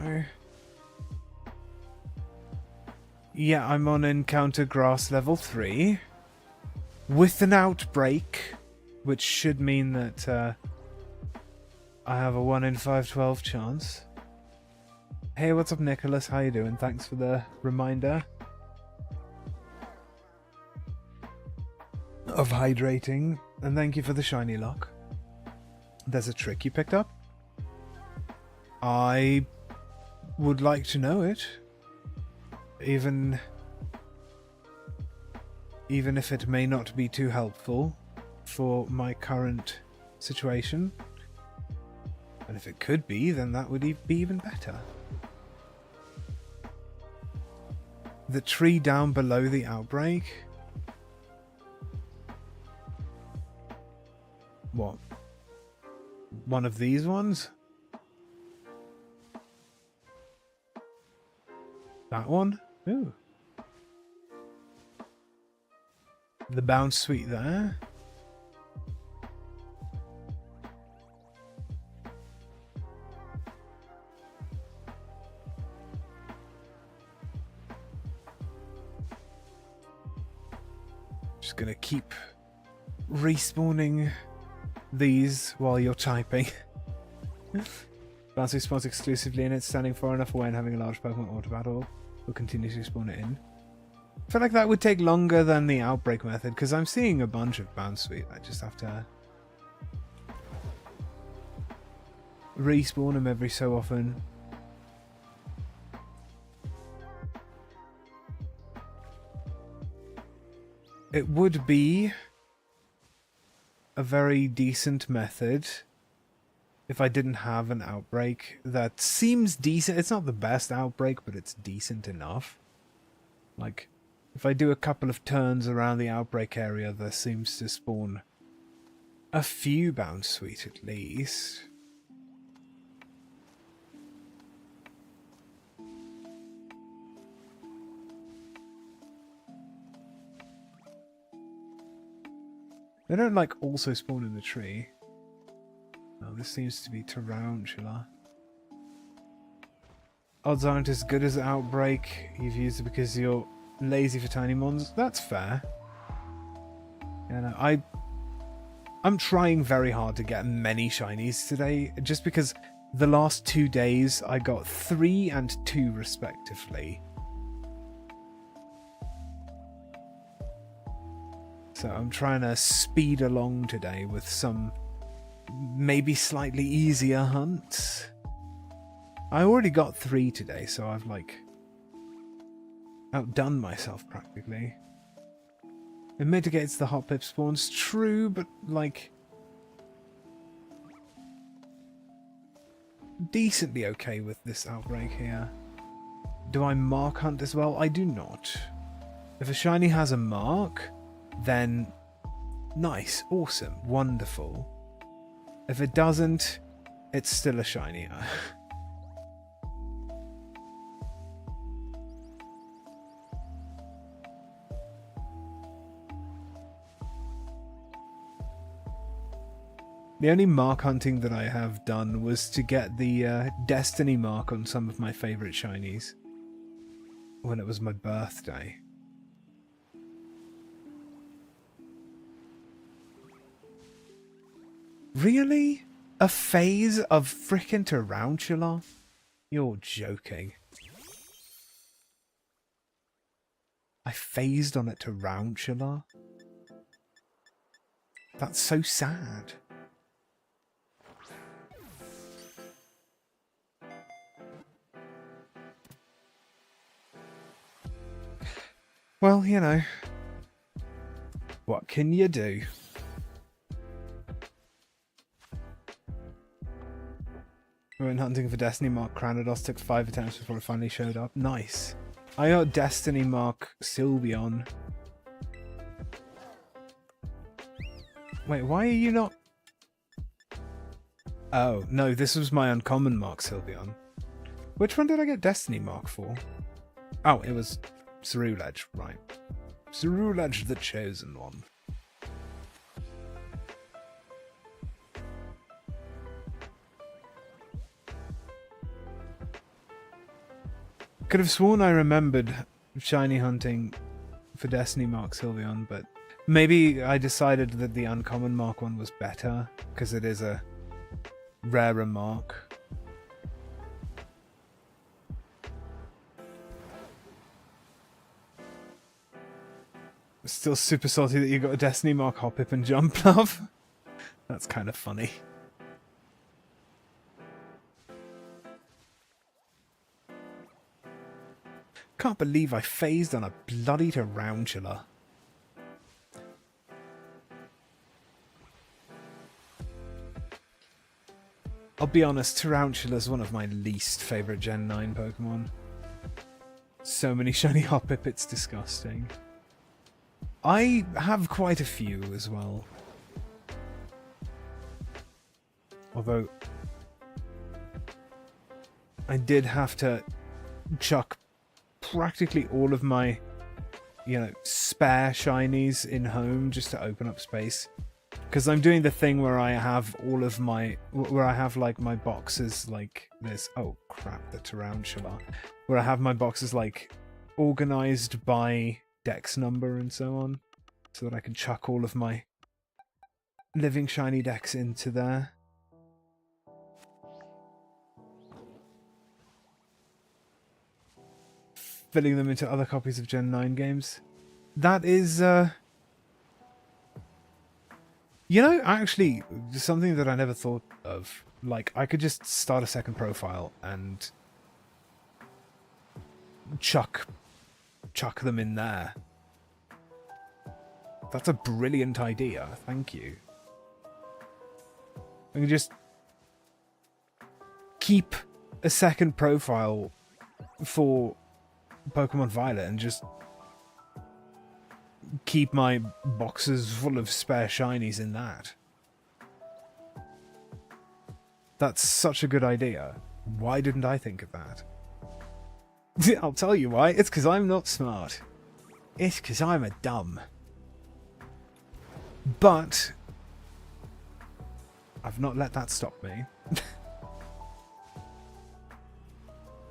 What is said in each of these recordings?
go. Yeah, I'm on Encounter Grass level 3. With an outbreak, which should mean that I have a 1 in 512 chance. Hey, what's up, Nicholas? How you doing? Thanks for the reminder of hydrating, and thank you for the shiny lock. There's a trick you picked up? I would like to know it. Even if it may not be too helpful for my current situation. And if it could be, then that would be even better. The tree down below the outbreak? What? One of these ones? That one? Ooh. The bounce suite there. Just gonna keep respawning these while you're typing. Bouncy spawns exclusively in it, standing far enough away and having a large Pokemon auto battle will continue to spawn it in. I feel like that would take longer than the outbreak method, because I'm seeing a bunch of bounce suite. I just have to respawn them every so often. It would be a very decent method if I didn't have an outbreak that seems decent. It's not the best outbreak, but it's decent enough. Like, if I do a couple of turns around the outbreak area, there seems to spawn a few bounce suite at least. They don't, like, also spawn in the tree. Oh, this seems to be Tarantula. Odds aren't as good as Outbreak. You've used it because you're lazy for tiny mons. That's fair. Yeah, no, I'm trying very hard to get many shinies today, just because the last 2 days I got 3 and 2 respectively. So I'm trying to speed along today with some maybe slightly easier hunts. I already got 3 today, so I've like outdone myself practically. It mitigates the hot pip spawns, true, but like decently okay with this outbreak here. Do I mark hunt as well? I do not. If a shiny has a mark, then nice, awesome, wonderful. If it doesn't, it's still a shiny. The only mark hunting that I have done was to get the Destiny mark on some of my favourite shinies when it was my birthday. Really? A phase of frickin' Tarantula? You're joking. I phased on a Tarantula? That's so sad. Well, you know, what can you do? When hunting for Destiny Mark Cranados took 5 attempts before it finally showed up. Nice. I got Destiny Mark Sylveon. Wait, why are you not... Oh, no, this was my uncommon Mark Sylveon. Which one did I get Destiny Mark for? Oh, it was Cerulege, right. Cerulege, the chosen one. Could have sworn I remembered shiny hunting for Destiny Mark Sylveon, but maybe I decided that the uncommon Mark one was better, because it is a rarer mark. Still super salty that you got a Destiny Mark Hoppip and Jump, love. That's kind of funny. Can't believe I phased on a bloody tarantula. I'll be honest, Tarantula's one of my least favourite Gen 9 Pokemon. So many shiny Hoppip, it's disgusting. I have quite a few as well. Although I did have to chuck practically all of my, spare shinies in home just to open up space. Because I'm doing the thing where I have all of my, like my boxes like this. Oh crap, the tarantula. Where I have my boxes like organized by dex number and so on. So that I can chuck all of my living shiny decks into there. Filling them into other copies of Gen 9 games. That is, actually, something that I never thought of. Like, I could just start a second profile and chuck them in there. That's a brilliant idea. Thank you. I can just keep a second profile for Pokemon Violet and just keep my boxes full of spare shinies in that. That's such a good idea. Why didn't I think of that? I'll tell you why. It's because I'm not smart. It's because I'm a dumb. But I've not let that stop me.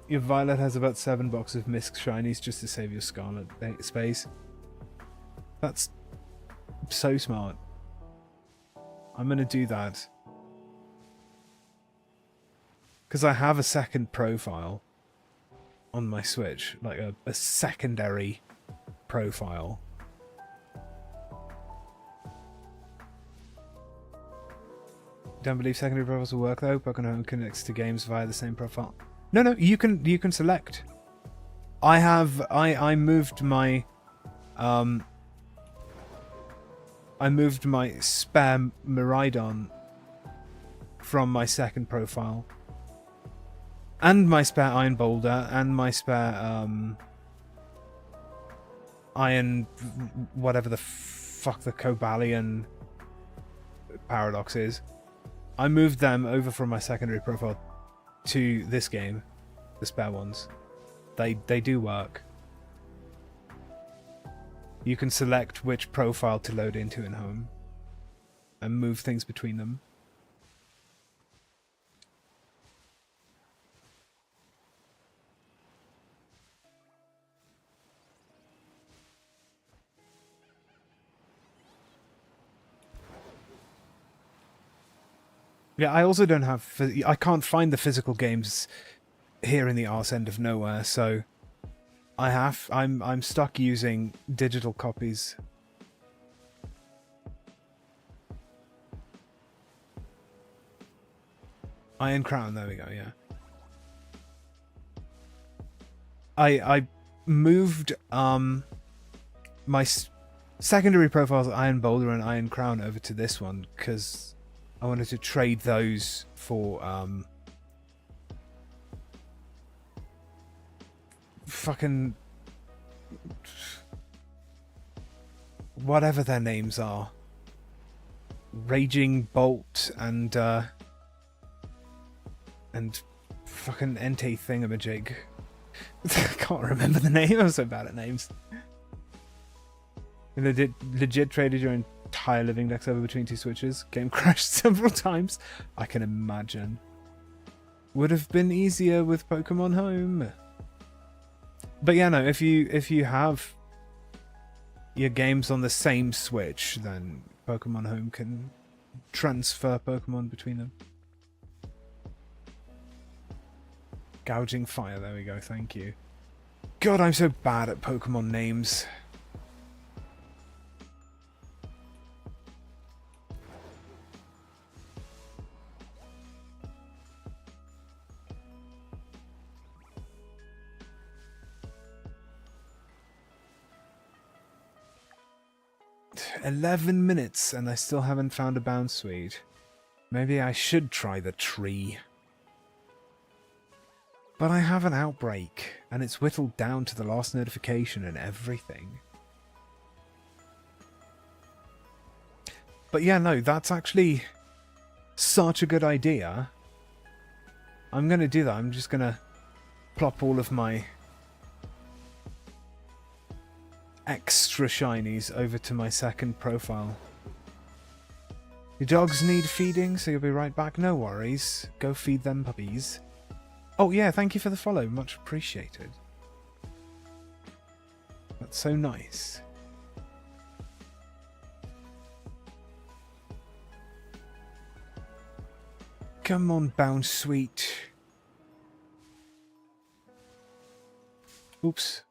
Your Violet has about 7 boxes of Mist Shinies just to save your Scarlet space. That's so smart. I'm going to do that. Because I have a second profile on my Switch. Like a secondary profile. Don't believe secondary profiles will work though. Pokemon Home connects to games via the same profile. No, you can select. I moved my spare Miraidon from my second profile. And my spare Iron Boulder and my spare Iron whatever the fuck the Cobalion Paradox is. I moved them over from my secondary profile to this game, the spare ones. They do work. You can select which profile to load into in home and move things between them. Yeah, I also don't have... I can't find the physical games here in the arse end of nowhere, so I'm stuck using digital copies. Iron Crown, there we go, yeah. I moved my secondary profiles, Iron Boulder and Iron Crown, over to this one because I wanted to trade those for fucking whatever their names are. Raging Bolt and fucking Entei Thingamajig. I can't remember the name. I'm so bad at names. You legit traded your entire living decks over between 2 switches. Game crashed several times. I can imagine. Would have been easier with Pokemon Home. But yeah, no, if you have your games on the same Switch, then Pokemon Home can transfer Pokemon between them. Gouging Fire, there we go, thank you. God, I'm so bad at Pokemon names. "11 minutes and I still haven't found a Bounsweet. Maybe I should try the tree. But I have an outbreak, and it's whittled down to the last notification and everything." But yeah, no, that's actually such a good idea. I'm going to do that. I'm just going to plop all of my extra shinies over to my second profile. "Your dogs need feeding, so you'll be right back. No worries. Go feed them puppies." Oh yeah, thank you for the follow. Much appreciated. That's so nice. Come on, Bounsweet. Oops.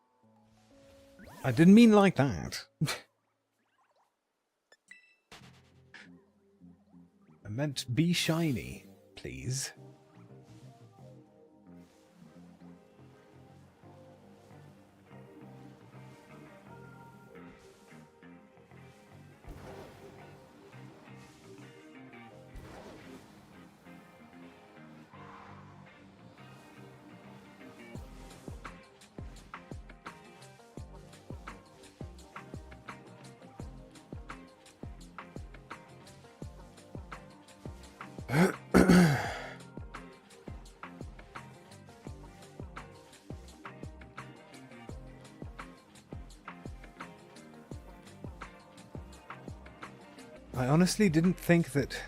I didn't mean like that. I meant be shiny, please. I honestly didn't think that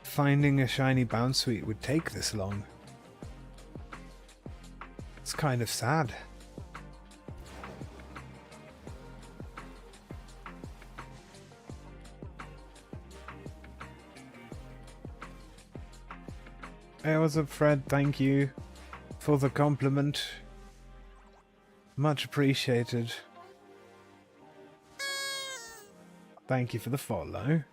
finding a shiny Bounsweet would take this long. It's kind of sad. Hey, what's up, Fred? Thank you for the compliment. Much appreciated. Thank you for the follow.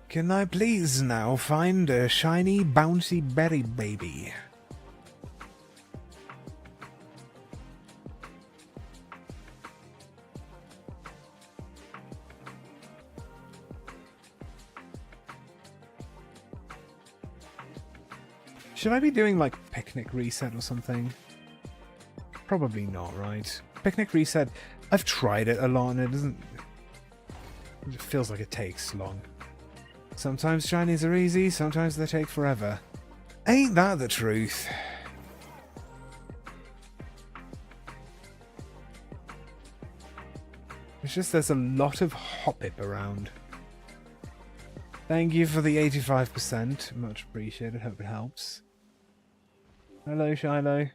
Can I please now find a shiny bouncy berry baby? Should I be doing, like, Picnic Reset or something? Probably not, right? Picnic Reset, I've tried it a lot and it doesn't... It feels like it takes long. Sometimes shinies are easy, sometimes they take forever. Ain't that the truth? It's just there's a lot of Hoppip around. Thank you for the 85%. Much appreciated. Hope it helps. Hello, Shiloh.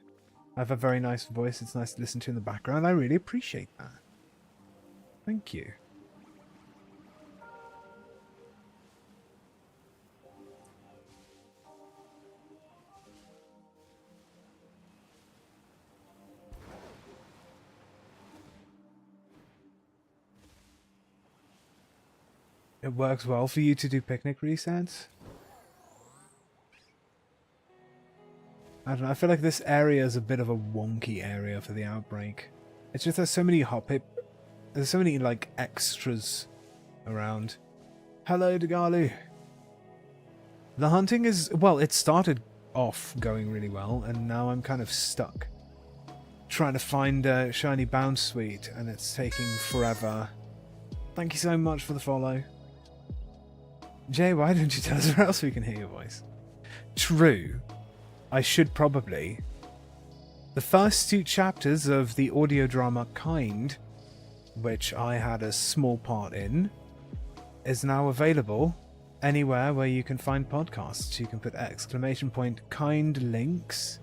I have a very nice voice. It's nice to listen to in the background. I really appreciate that. Thank you. It works well for you to do picnic resets? I don't know, I feel like this area is a bit of a wonky area for the outbreak. It's just there's so many Hoppip, there's so many, like, extras around. Hello, Dagalu. The hunting is, well, it started off going really well, and now I'm kind of stuck. Trying to find a shiny Bounsweet, and it's taking forever. Thank you so much for the follow. Jay, why don't you tell us where else we can hear your voice? True. I should probably. The first two chapters of the audio drama Kind which I had a small part in, is now available anywhere where you can find podcasts. You can put !kind links,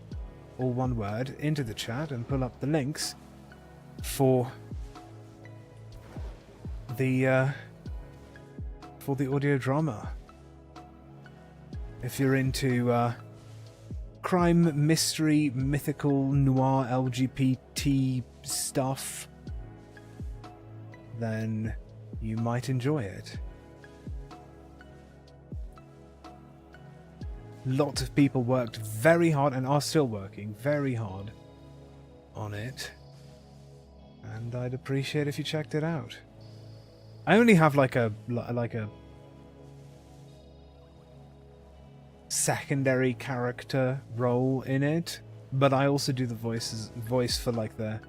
all one word, into the chat and pull up the links for the audio drama. If you're into crime, mystery, mythical, noir, LGBT stuff, then you might enjoy it. Lots of people worked very hard and are still working very hard on it, and I'd appreciate if you checked it out. I only have like a secondary character role in it, but I also do the voice for like the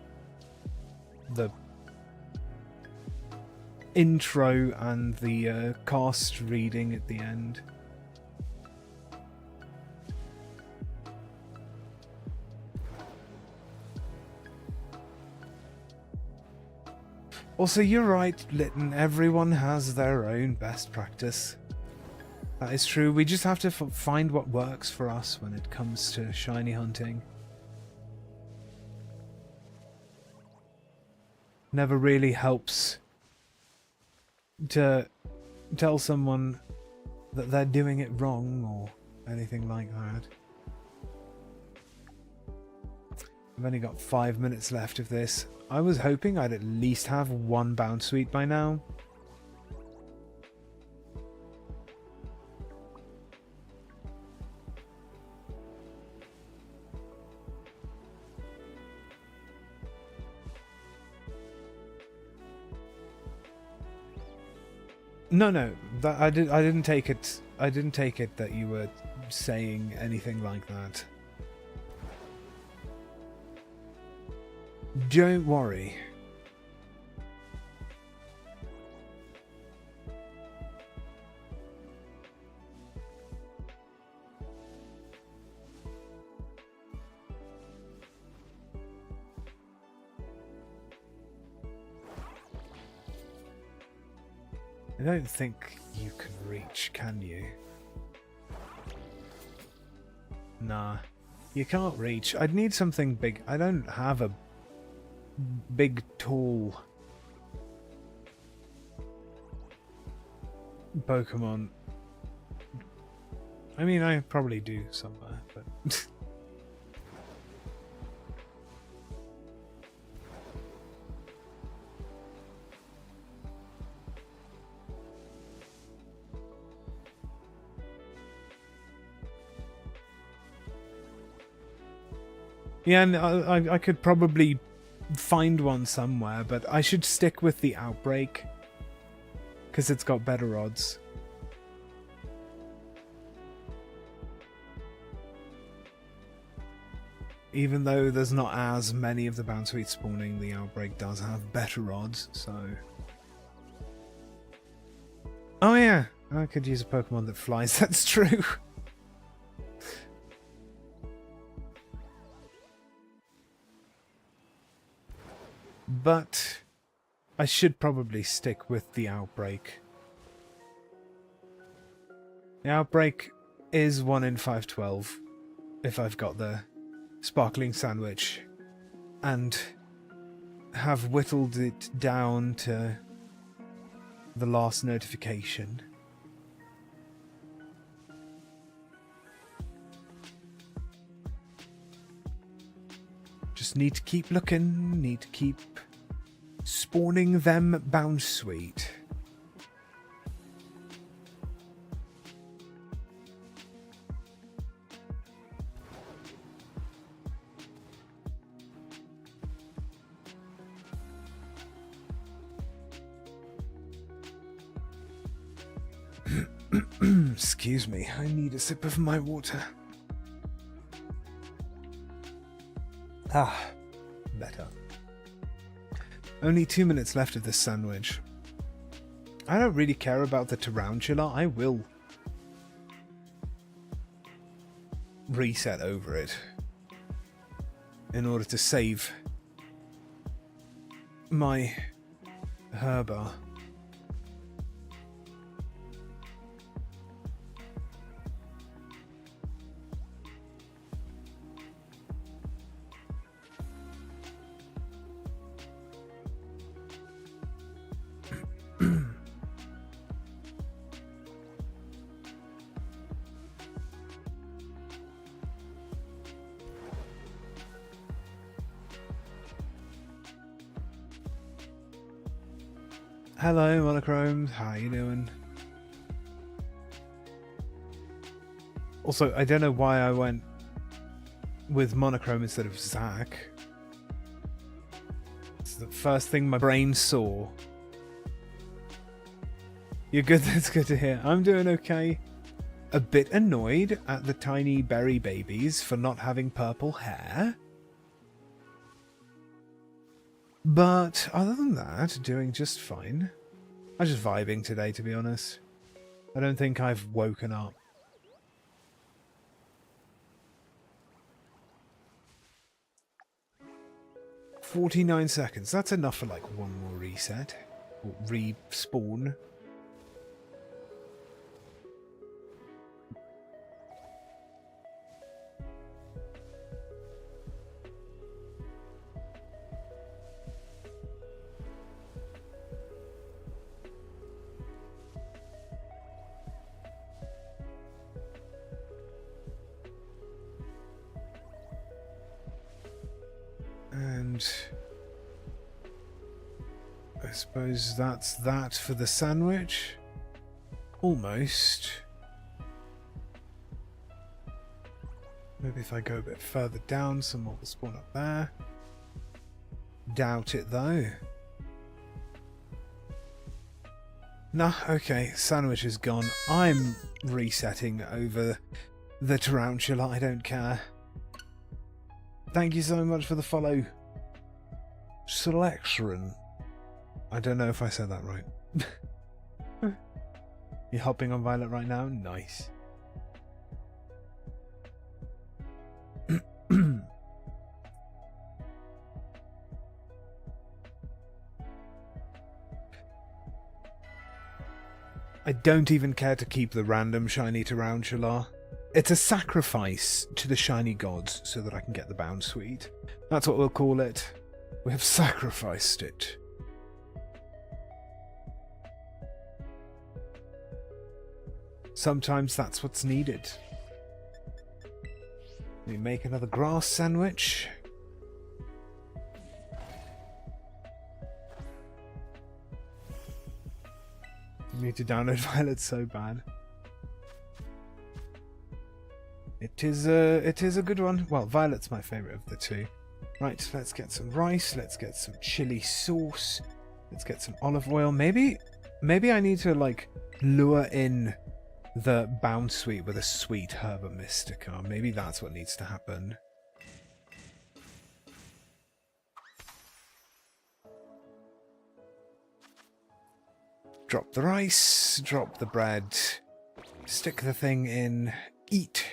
intro and the cast reading at the end. Also, you're right, Lytton, everyone has their own best practice. That is true, we just have to find what works for us when it comes to shiny hunting. Never really helps to tell someone that they're doing it wrong or anything like that. I've only got 5 minutes left of this. I was hoping I'd at least have one bounce suite by now. No, I didn't take it. I didn't take it that you were saying anything like that. Don't worry. I don't think you can reach, can you? Nah, you can't reach. I'd need something big. I don't have a big, tall Pokemon. I mean, I probably do somewhere, but... yeah, and I could probably find one somewhere, but I should stick with the Outbreak because it's got better odds. Even though there's not as many of the Bounsweet spawning, the Outbreak does have better odds, so... oh yeah, I could use a Pokemon that flies, that's true. But I should probably stick with the Outbreak. The Outbreak is 1 in 512 if I've got the Sparkling Sandwich and have whittled it down to the last notification. Just need to keep looking, need to keep spawning them Bounsweet. Excuse me, I need a sip of my water. Ah, better. Only 2 minutes left of this sandwich. I don't really care about the tarantula. I will reset over it in order to save my Herba. Hello, Monochrome. How you doing? Also, I don't know why I went with Monochrome instead of Zach. It's the first thing my brain saw. You're good, that's good to hear. I'm doing okay. A bit annoyed at the tiny berry babies for not having purple hair. But other than that, doing just fine. I'm just vibing today, to be honest. I don't think I've woken up. "49 seconds. That's enough for like one more reset. Or respawn. And I suppose that's that for the sandwich. Almost. Maybe if I go a bit further down, some more will spawn up there. Doubt it though. Nah, okay, sandwich is gone. I'm resetting over the tarantula, I don't care. Thank you so much for the follow. Selection. I don't know if I said that right. You're hopping on Violet right now? Nice. I don't even care to keep the random shiny tarantula. It's a sacrifice to the shiny gods so that I can get the bound sweet. That's what we'll call it. We have sacrificed it. Sometimes that's what's needed. We make another grass sandwich. Need to download Violet so bad. It is a good one. Well, Violet's my favourite of the two. Right, let's get some rice, let's get some chili sauce, let's get some olive oil. Maybe I need to like lure in the bound sweet with a sweet herba mystica. Maybe that's what needs to happen. Drop the rice, drop the bread, stick the thing in, eat.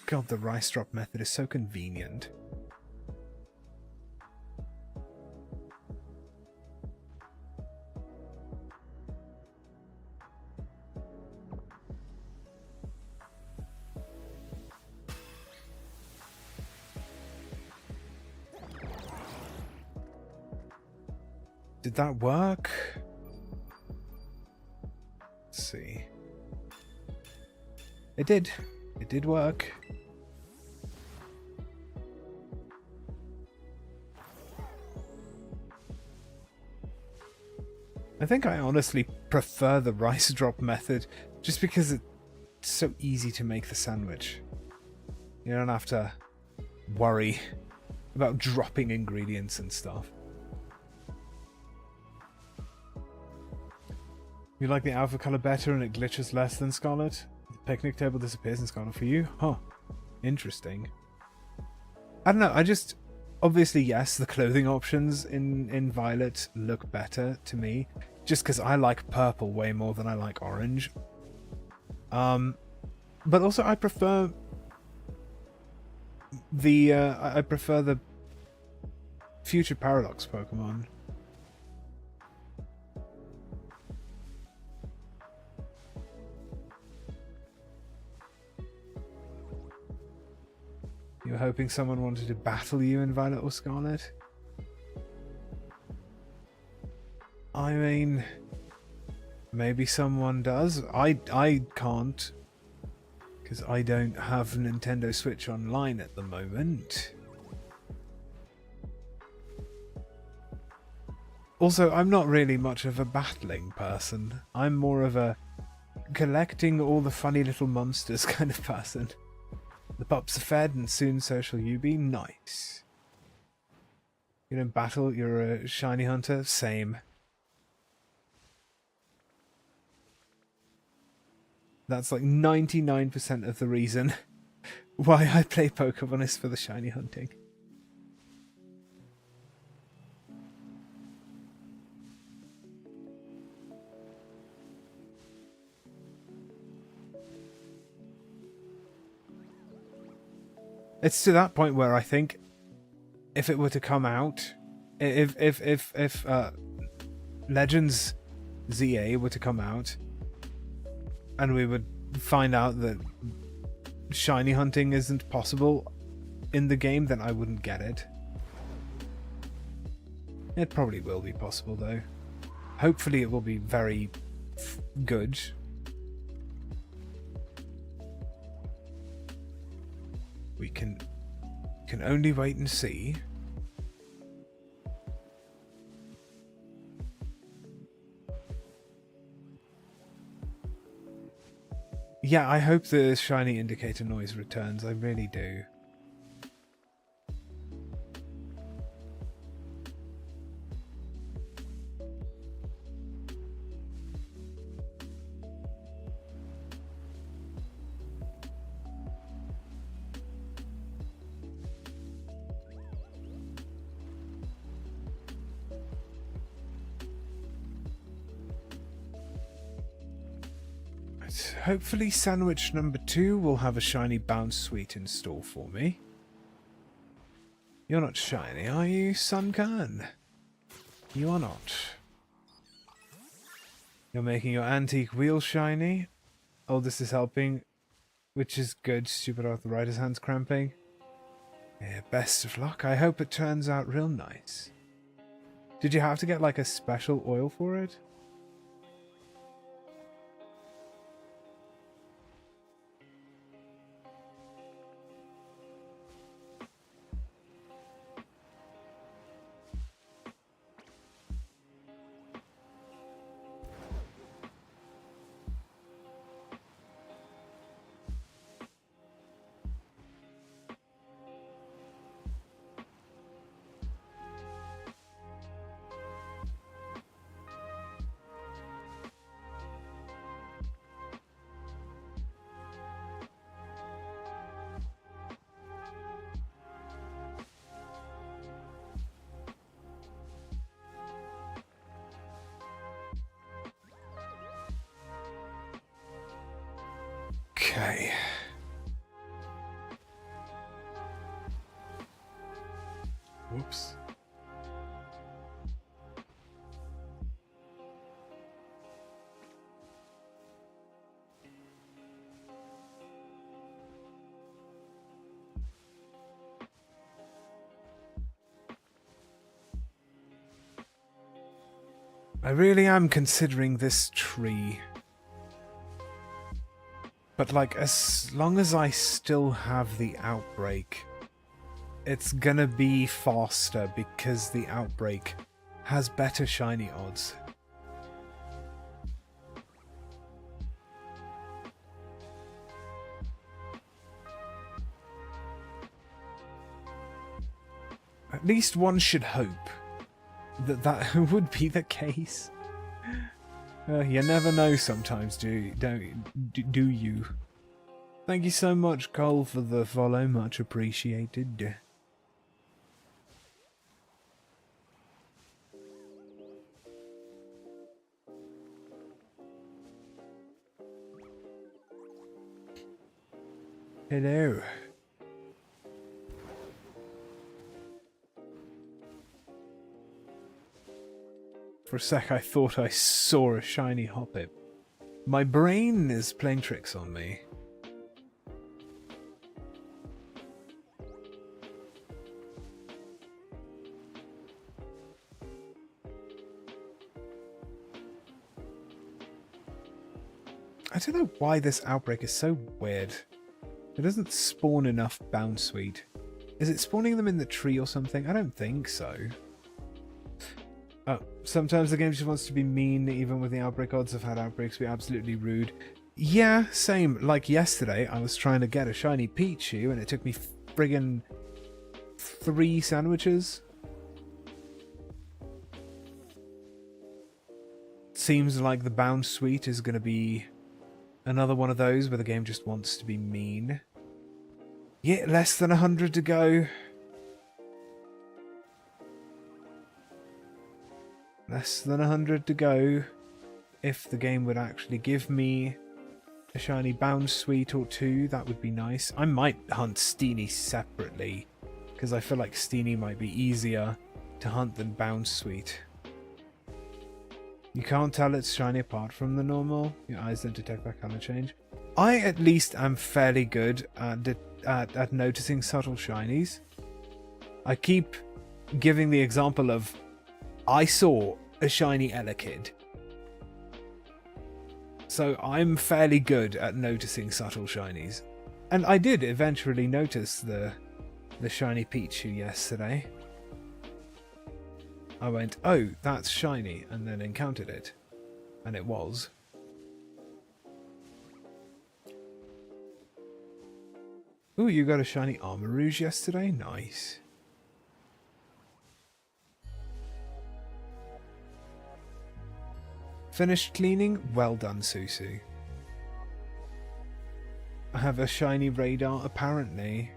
God, the rice drop method is so convenient. Did that work? Let's see. It did. It did work. I think I honestly prefer the rice drop method just because it's so easy to make the sandwich. You don't have to worry about dropping ingredients and stuff. You like the alpha color better and it glitches less than Scarlet? The picnic table disappears in Scarlet for you? Huh. Interesting. I don't know, I just... Obviously, yes, the clothing options in Violet look better to me. Just because I like purple way more than I like orange. But also I prefer... I prefer the Future Paradox Pokemon. hoping someone wanted to battle you in Violet or Scarlet. I mean, maybe someone does. I can't, because I don't have Nintendo Switch Online at the moment. Also, I'm not really much of a battling person. I'm more of a collecting all the funny little monsters kind of person. The pups are fed and soon so shall you be. Nice. You don't battle, you're a shiny hunter? Same. That's like 99% of the reason why I play Pokemon is for the shiny hunting. It's to that point where I think if it were to come out, if Legends ZA were to come out, and we would find out that shiny hunting isn't possible in the game, then I wouldn't get it. It probably will be possible though. Hopefully it will be very good. We can only wait and see. Yeah, I hope the shiny indicator noise returns. I really do. Hopefully sandwich number 2 will have a shiny bounce sweet in store for me. You're not shiny, are you, Suncan? You are not. You're making your antique wheel shiny. Oh, this is helping, which is good. Stupid arthritis hands cramping. Yeah, best of luck. I hope it turns out real nice. Did you have to get like a special oil for it? Okay. Whoops. I really am considering this tree. But like, as long as I still have the outbreak, it's gonna be faster because the outbreak has better shiny odds. At least one should hope that that would be the case. You never know sometimes, do you? Thank you so much, Cole, for the follow. Much appreciated. Hello. For a sec I thought I saw a shiny Hoppip. My brain is playing tricks on me. I don't know why this outbreak is so weird. It doesn't spawn enough Bounsweet. Is it spawning them in the tree or something? I don't think so. Oh, sometimes the game just wants to be mean, even with the outbreak odds. I've had outbreaks be absolutely rude. Yeah, same. Like yesterday, I was trying to get a shiny Pichu, and it took me friggin' 3 sandwiches. Seems like the Bounsweet is going to be another one of those where the game just wants to be mean. Yeah, less than 100 to go. Less than 100 to go. If the game would actually give me a shiny Bounsweet or 2, that would be nice. I might hunt Steenie separately, because I feel like Steenie might be easier to hunt than Bounsweet. You can't tell it's shiny apart from the normal. Your eyes don't detect that color change. I at least am fairly good at noticing subtle shinies. I keep giving the example of I saw a shiny Elekid. So I'm fairly good at noticing subtle shinies. And I did eventually notice the shiny Pichu yesterday. I went, oh, that's shiny, and then encountered it. And it was. Ooh, you got a shiny Armarouge yesterday? Nice. Finished cleaning? Well done, Susu. I have a shiny radar, apparently.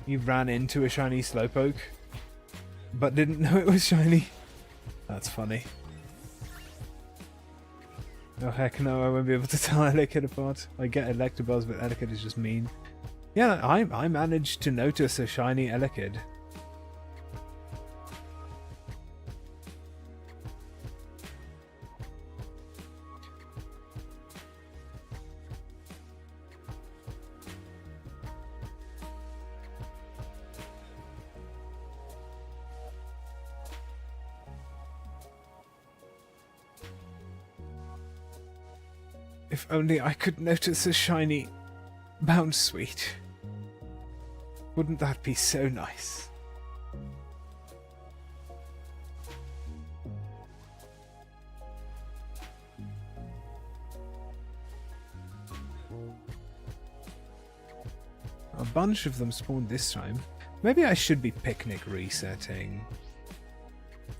You ran into a shiny Slowpoke, but didn't know it was shiny. That's funny. Oh heck no, I won't be able to tell Elekid apart. I get Electabuzz, but Elekid is just mean. Yeah, I managed to notice a shiny Elekid. If only I could notice a shiny Bounsweet. Wouldn't that be so nice? A bunch of them spawned this time. Maybe I should be picnic resetting.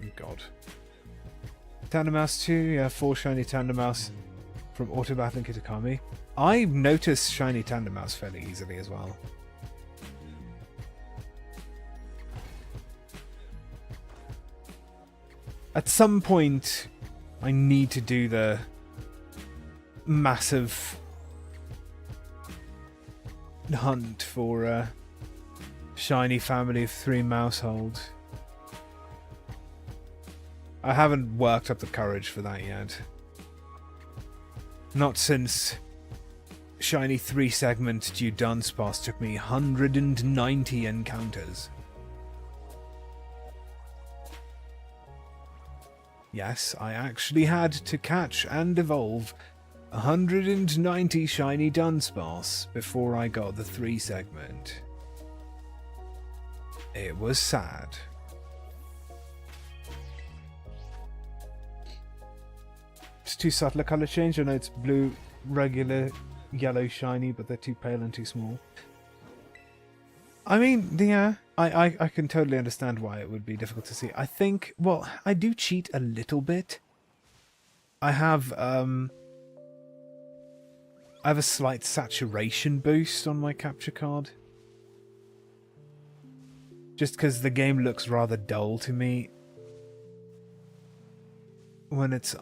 Oh god. Tandemaus 2, yeah, 4 shiny Tandemaus from Auto Battling Kitakami. I noticed shiny Tandemaus fairly easily as well. At some point, I need to do the massive hunt for a shiny family of 3 Mousehold. I haven't worked up the courage for that yet. Not since shiny 3-segment Dunsparce took me 190 encounters. Yes, I actually had to catch and evolve 190 shiny Dunsparce before I got the 3-segment. It was sad. It's too subtle a colour change. I know it's blue, regular, yellow, shiny, but they're too pale and too small. I mean, yeah, I can totally understand why it would be difficult to see. I think, well, I do cheat a little bit. I have a slight saturation boost on my capture card. Just because the game looks rather dull to me when it's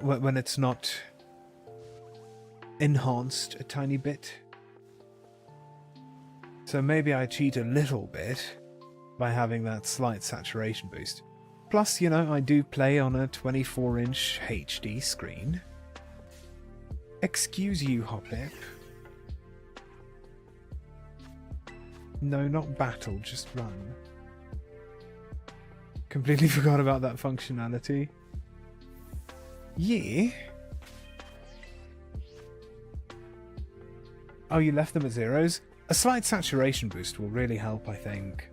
when it's not enhanced a tiny bit. So maybe I cheat a little bit by having that slight saturation boost. Plus, you know, I do play on a 24-inch HD screen. Excuse you, Hoplip. No, not battle, just run. Completely forgot about that functionality. Yeah. Oh, you left them at zeros? A slight saturation boost will really help, I think.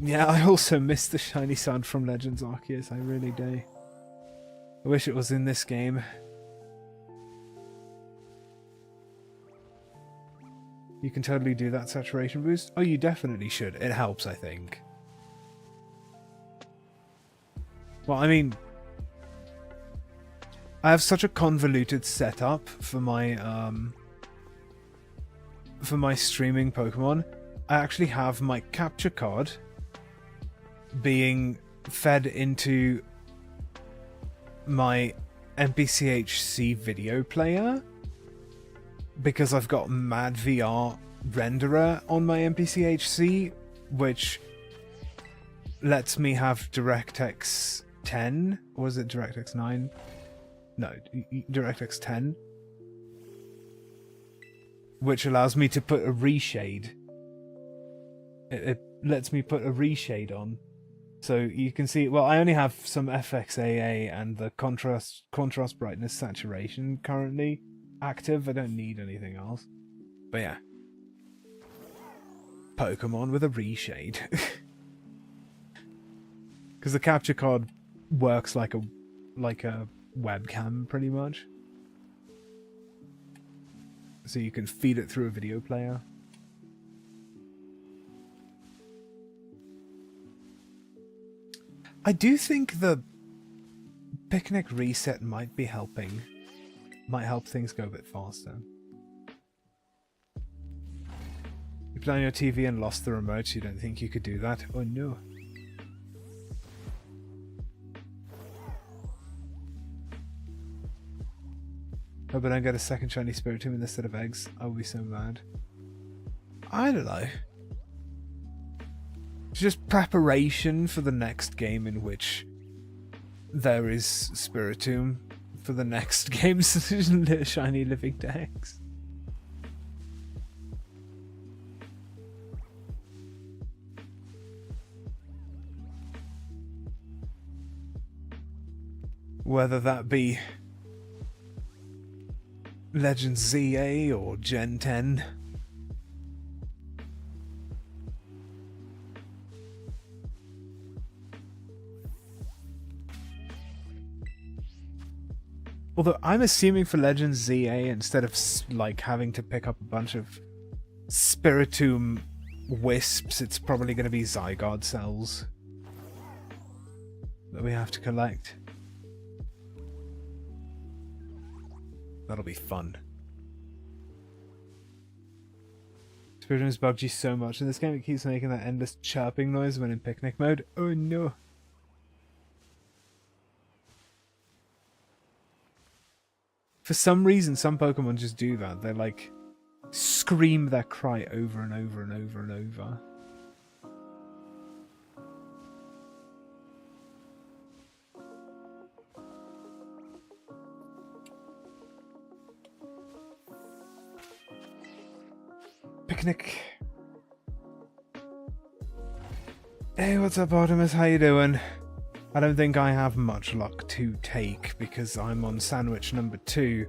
Yeah, I also miss the shiny sound from Legends Arceus, I really do. I wish it was in this game. You can totally do that saturation boost. Oh, you definitely should. It helps, I think. Well, I mean, I have such a convoluted setup for my streaming Pokemon. I actually have my capture card being fed into my NPCHC video player because I've got Mad VR renderer on my NPCHC, which lets me have DirectX 10, or is it DirectX 9? No, DirectX 10, which allows me to put a reshade. It lets me put a reshade on. So you can see, well, I only have some FXAA and the contrast brightness saturation currently active. I don't need anything else. But yeah. Pokemon with a reshade. Because the capture card works like a webcam pretty much. So you can feed it through a video player. I do think the picnic reset might be helping. Might help things go a bit faster. You played on your TV and lost the remote, you don't think you could do that? Oh no. Hope I don't get a second shiny Spiritomb instead of eggs. I will be so mad. I don't know. It's just preparation for the next game in which there is Spiritomb for the next game's shiny living decks. Whether that be Legends ZA or Gen 10. Although I'm assuming for Legends ZA, instead of like having to pick up a bunch of Spiritomb wisps, it's probably going to be Zygarde cells that we have to collect. That'll be fun. Spiritomb's bugged you so much in this game, it keeps making that endless chirping noise when in picnic mode. Oh no. For some reason, some Pokemon just do that. They like scream their cry over and over and over and over. Picnic. Hey, what's up, Artemis? How you doing? I don't think I have much luck to take because I'm on sandwich number 2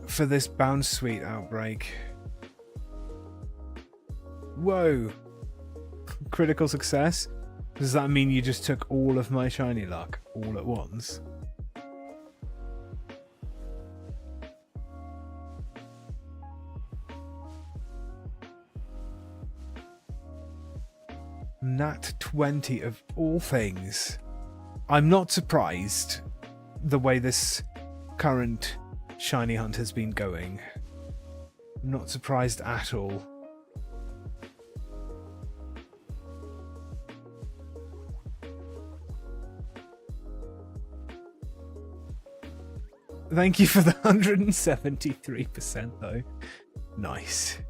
for this Bounce Sweet outbreak. Whoa! Critical success? Does that mean you just took all of my shiny luck all at once? Nat 20 of all things. I'm not surprised the way this current shiny hunt has been going. I'm not surprised at all. Thank you for the 173% though. Nice.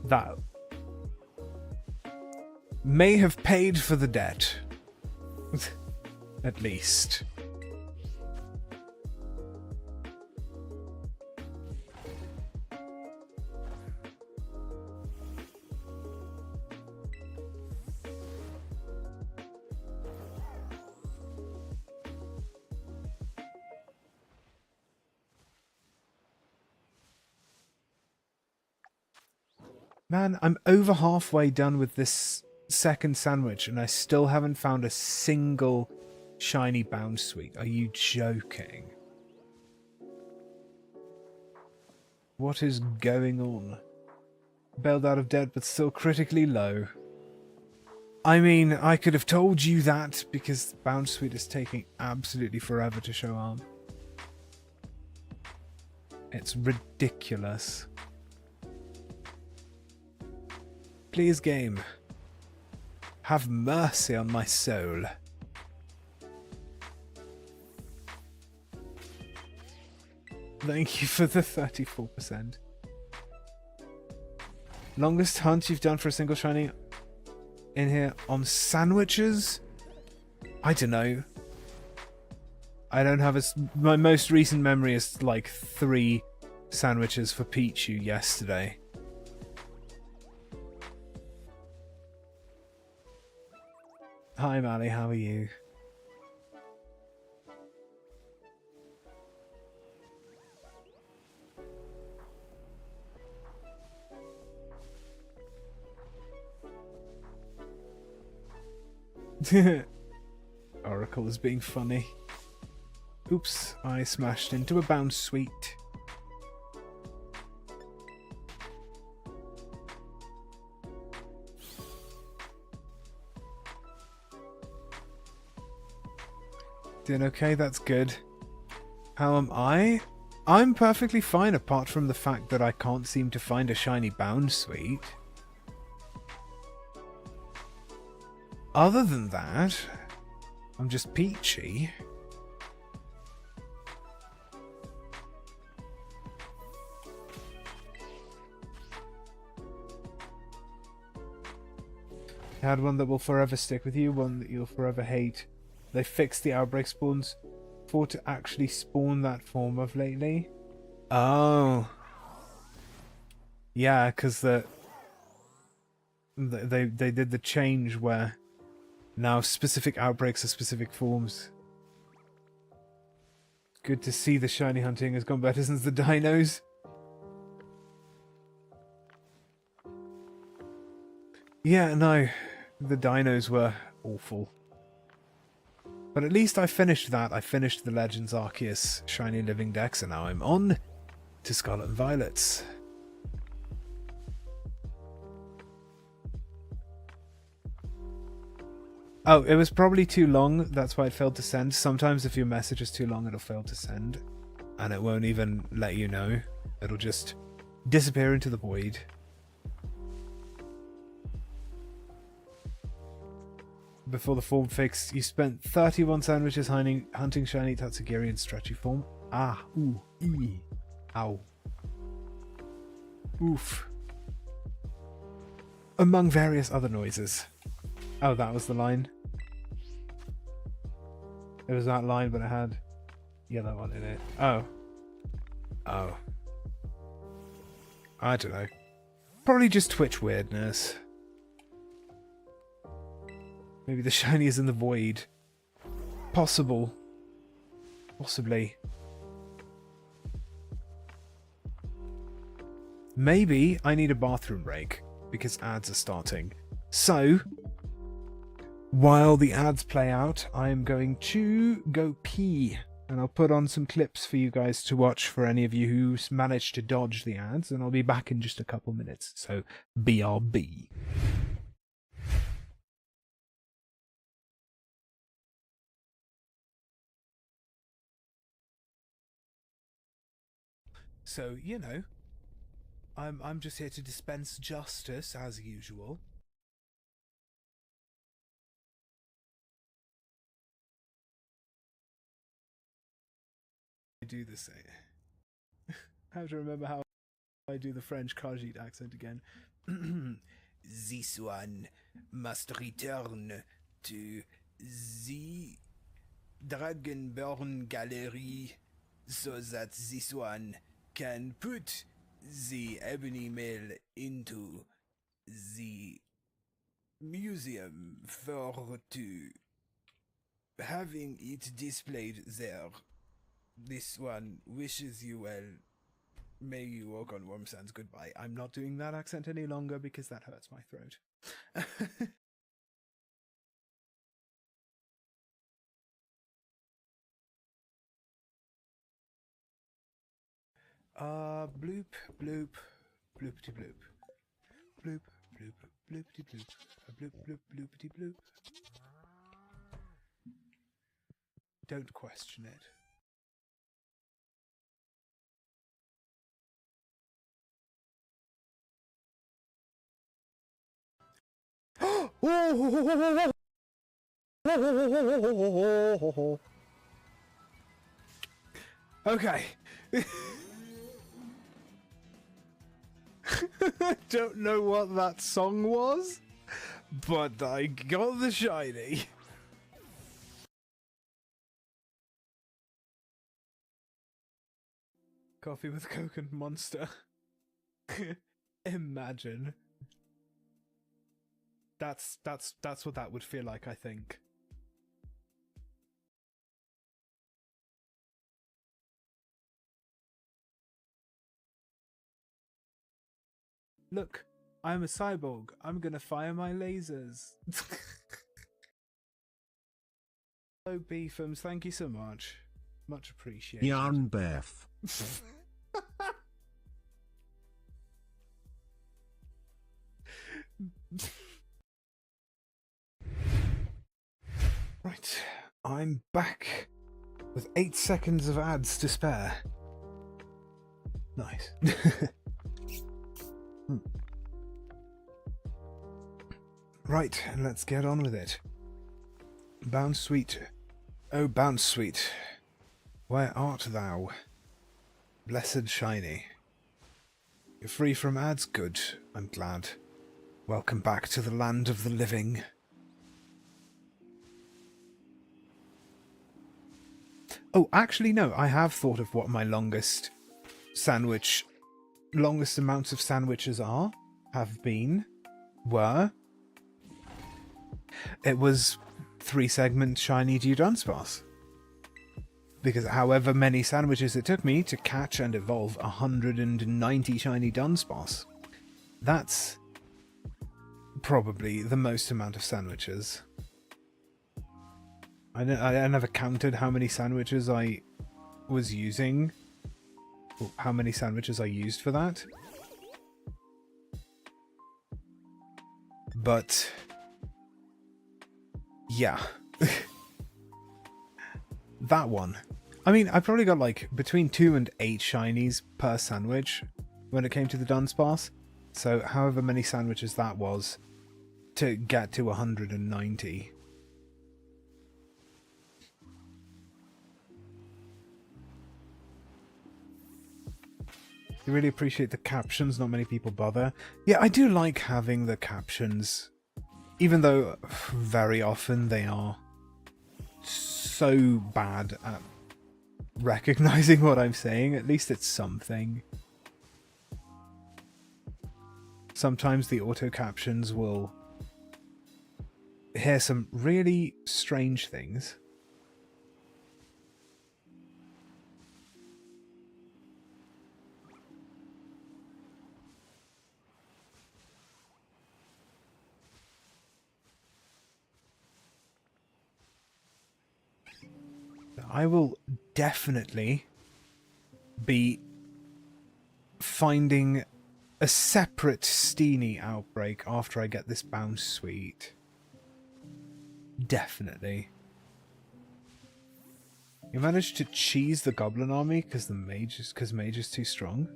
That may have paid for the debt. At least. Man, I'm over halfway done with this second sandwich and I still haven't found a single shiny bounce sweet. Are you joking? What is going on? Bailed out of debt but still critically low. I mean, I could have told you that because bounce sweet is taking absolutely forever to show up. It's ridiculous. Please, game. Have mercy on my soul. Thank you for the 34%. Longest hunt you've done for a single shiny in here on sandwiches? I don't know. I don't have my most recent memory is like 3 sandwiches for Pichu yesterday. Hi Mally, how are you? Oracle is being funny. Oops, I smashed into a bounce sweet. Doing okay, that's good. How am I? I'm perfectly fine apart from the fact that I can't seem to find a shiny bounce sweet. Other than that, I'm just peachy. You had one that will forever stick with you, one that you'll forever hate. They fixed the outbreak spawns for to actually spawn that form of lately. Oh. Yeah, because they did the change where now specific outbreaks are specific forms. Good to see the shiny hunting has gone better since the dinos. Yeah, no. The dinos were awful. But at least I finished that. I finished the Legends Arceus Shiny Living Dex, and now I'm on to Scarlet and Violets. Oh, it was probably too long. That's why it failed to send. Sometimes if your message is too long, it'll fail to send. And it won't even let you know. It'll just disappear into the void. Before the form fix, you spent 31 sandwiches hunting shiny Tatsugiri in stretchy form. Ah, ooh, ee, ow. Oof. Among various other noises. Oh, that was the line. It was that line, but it had yellow one in it. Oh. Oh. I don't know. Probably just Twitch weirdness. Maybe the shiny is in the void. Possible. Possibly. Maybe I need a bathroom break because ads are starting. So, while the ads play out, I am going to go pee. And I'll put on some clips for you guys to watch for any of you who managed to dodge the ads. And I'll be back in just a couple minutes. So, BRB. So, you know, I'm just here to dispense justice as usual. I do the same. I have to remember how I do the French Khajiit accent again. This one must return to the Dragonborn Gallery so that this one can put the ebony mail into the museum for to having it displayed there. This one wishes you well. May you walk on warm sands, goodbye. I'm not doing that accent any longer because that hurts my throat. Bloop, bloop, bloopity bloop. Bloop, bloop, bloopity bloop. Bloop, bloop, bloopity bloop. Don't question it. Okay. Don't know what that song was, but I got the shiny. Coffee with Coke and Monster. Imagine. That's what that would feel like, I think. Look, I'm a cyborg. I'm gonna fire my lasers. Hello, Beefums. Thank you so much. Much appreciated. Yarn Beth. Right, I'm back with 8 seconds of ads to spare. Nice. Right, let's get on with it. Bounce Sweet. Oh, Bounce Sweet. Where art thou? Blessed Shiny. You're free from ads? Good. I'm glad. Welcome back to the land of the living. Oh, actually, no. I have thought of what my longest amounts of sandwiches were. It was 3-segment shiny Dunsparce. Because however many sandwiches it took me to catch and evolve 190 shiny Dunsparce, that's probably the most amount of sandwiches. I never counted how many sandwiches I was using, or how many sandwiches I used for that. But yeah. That one. I mean, I probably got like between 2 and 8 shinies per sandwich when it came to the Dunsparce. So however many sandwiches that was to get to 190. I really appreciate the captions, not many people bother. Yeah, I do like having the captions, even though very often they are so bad at recognizing what I'm saying. At least it's something. Sometimes the auto captions will hear some really strange things. I will definitely be finding a separate Steenie outbreak after I get this Bounce Sweet. Definitely. You managed to cheese the Goblin Army because Mage is too strong?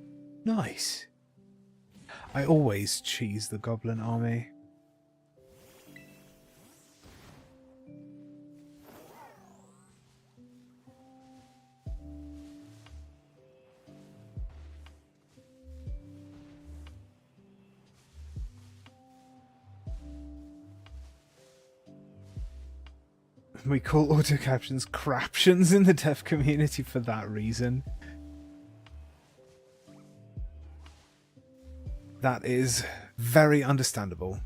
Nice. I always cheese the Goblin Army. We call auto captions craptions in the deaf community for that reason. That is very understandable.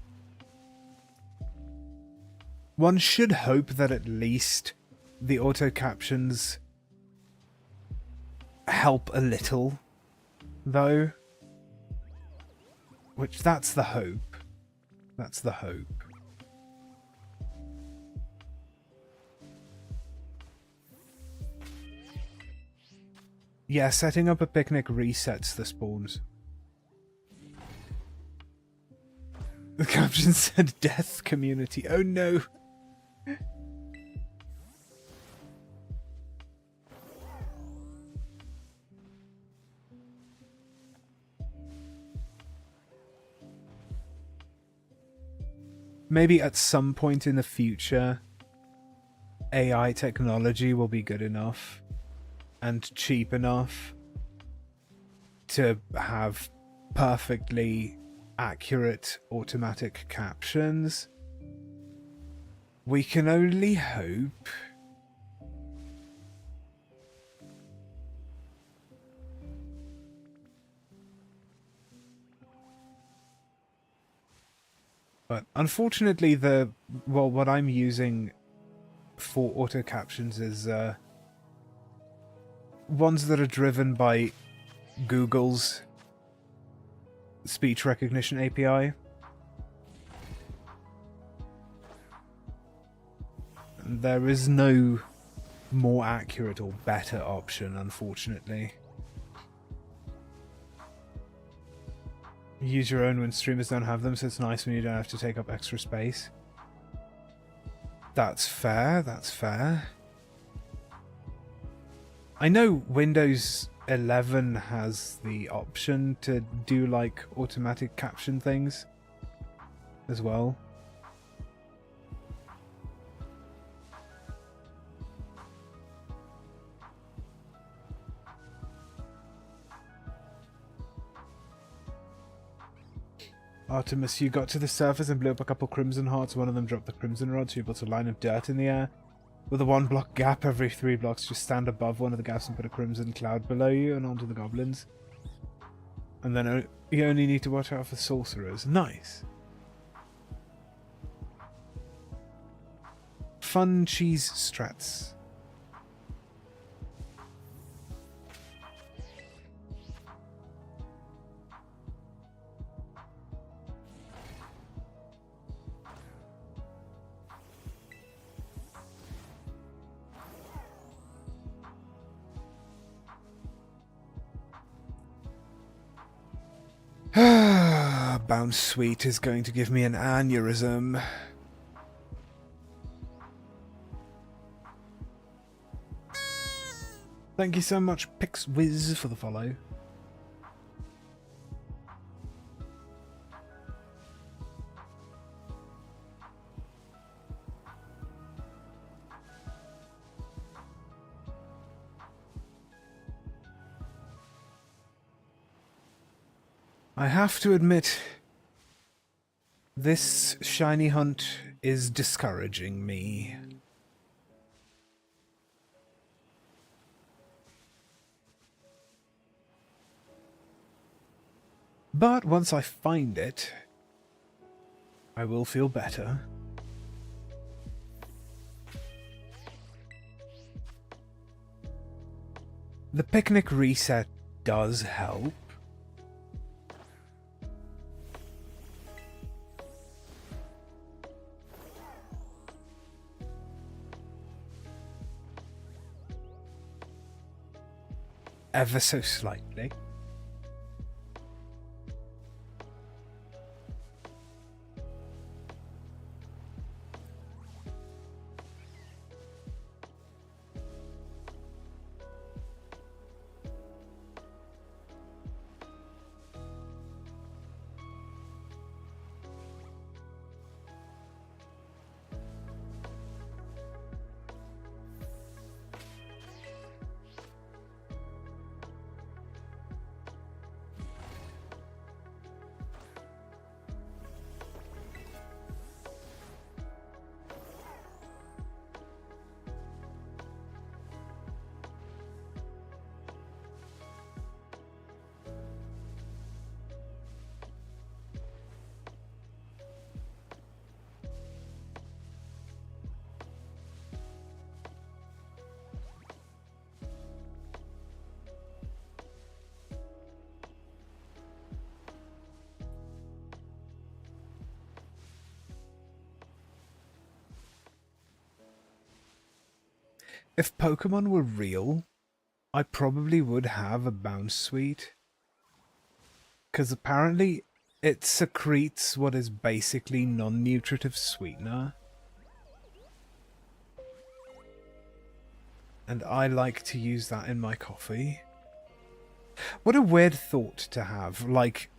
One should hope that at least the auto captions help a little though. Which, that's the hope. That's the hope. Yeah, setting up a picnic resets the spawns. The caption said death community. Oh no! Maybe at some point in the future, AI technology will be good enough and cheap enough to have perfectly accurate automatic captions. We can only hope. But unfortunately, what I'm using for auto captions is ones that are driven by Google's speech recognition API. And there is no more accurate or better option, unfortunately. Use your own when streamers don't have them, so it's nice when you don't have to take up extra space. That's fair, that's fair. I know Windows 11 has the option to do like automatic caption things as well. Artemis, you got to the surface and blew up a couple crimson hearts. One of them dropped the crimson rod, so you built a line of dirt in the air. With a 1-block gap every 3 blocks, just stand above one of the gaps and put a crimson cloud below you and onto the goblins. And then you only need to watch out for sorcerers. Nice. Fun cheese strats. Bounce Sweet is going to give me an aneurysm. Thank you so much, PixWiz, for the follow. I have to admit, this shiny hunt is discouraging me. But once I find it, I will feel better. The picnic reset does help. Ever so slightly. If Pokemon were real, I probably would have a bounce sweet. Because apparently it secretes what is basically non-nutritive sweetener. And I like to use that in my coffee. What a weird thought to have. Like...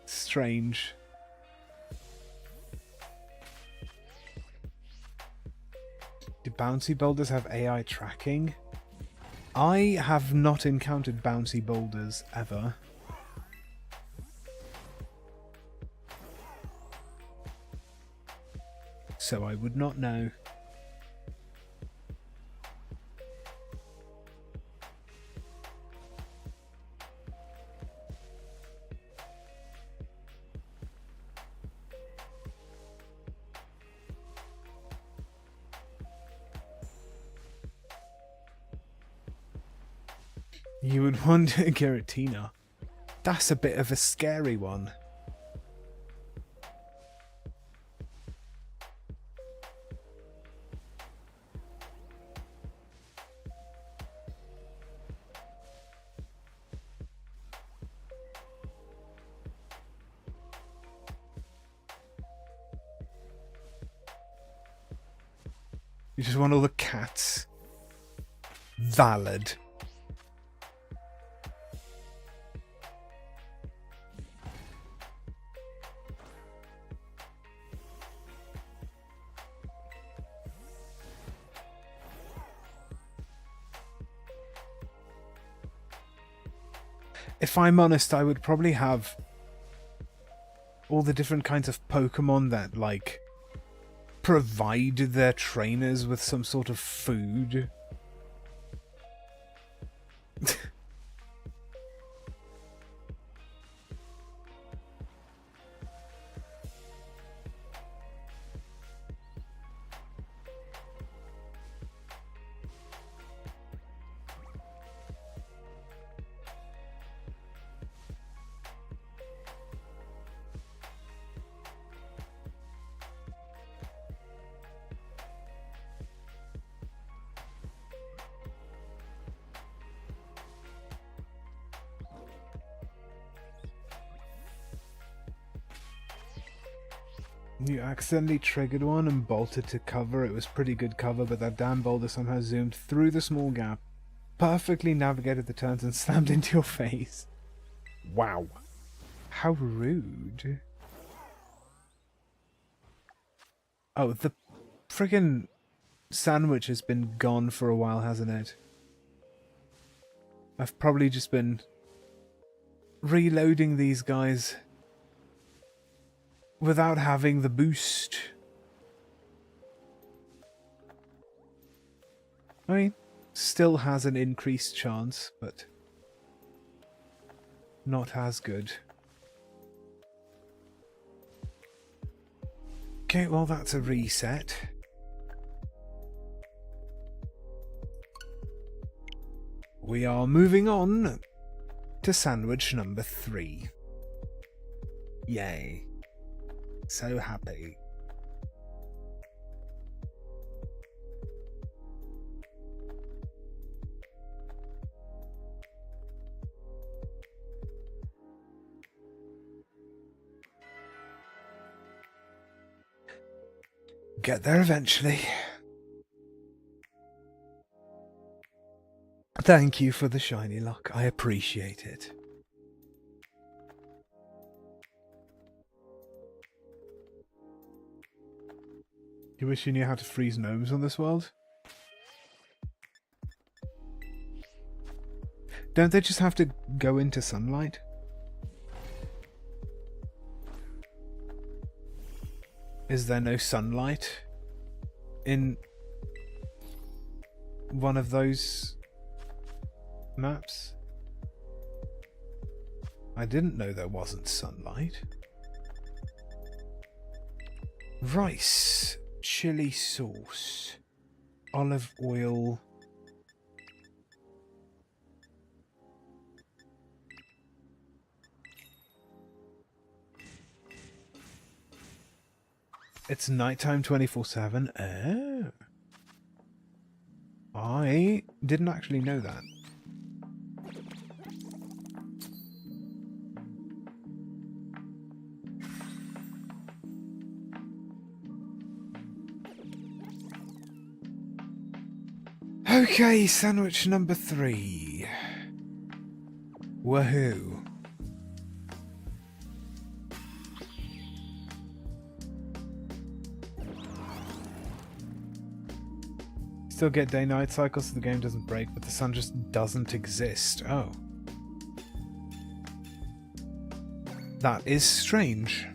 strange. Do bouncy boulders have AI tracking? I have not encountered bouncy boulders ever. So I would not know. You would want a Giratina. That's a bit of a scary one. You just want all the cats. Valid. If I'm honest, I would probably have all the different kinds of Pokemon that, like, provide their trainers with some sort of food. You accidentally triggered one and bolted to cover. It was pretty good cover, but that damn boulder somehow zoomed through the small gap, perfectly navigated the turns, and slammed into your face. Wow. How rude. Oh, the friggin' sandwich has been gone for a while, hasn't it? I've probably just been reloading these guys without having the boost. I mean, still has an increased chance, but not as good. Okay, well that's a reset. We are moving on to sandwich number 3. Yay. So happy. Get there eventually. Thank you for the shiny lock. I appreciate it. You wish you knew how to freeze gnomes on this world? Don't they just have to go into sunlight? Is there no sunlight in one of those maps? I didn't know there wasn't sunlight. Rice, chili sauce, olive oil. It's nighttime 24/7. Oh. I didn't actually know that. Okay, sandwich number 3. Woohoo. Still get day-night cycles so the game doesn't break, but the sun just doesn't exist. Oh. That is strange.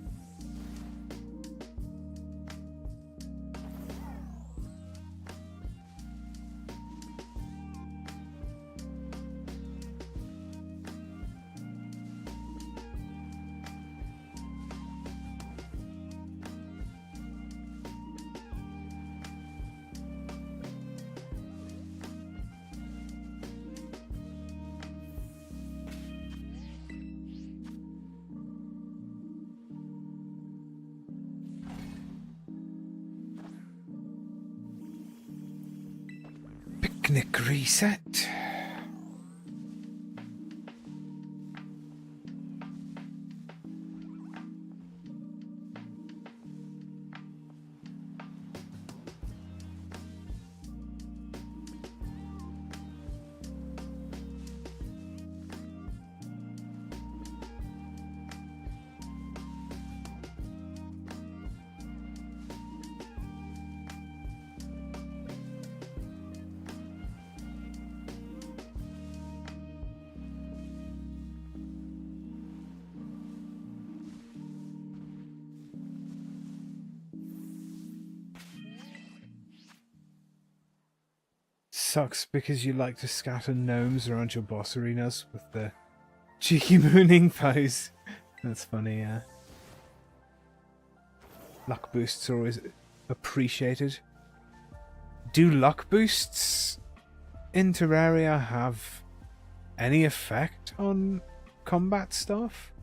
Picnic reset. Sucks because you like to scatter gnomes around your boss arenas with the cheeky mooning pose. That's funny, yeah. Luck boosts are always appreciated. Do luck boosts in Terraria have any effect on combat stuff?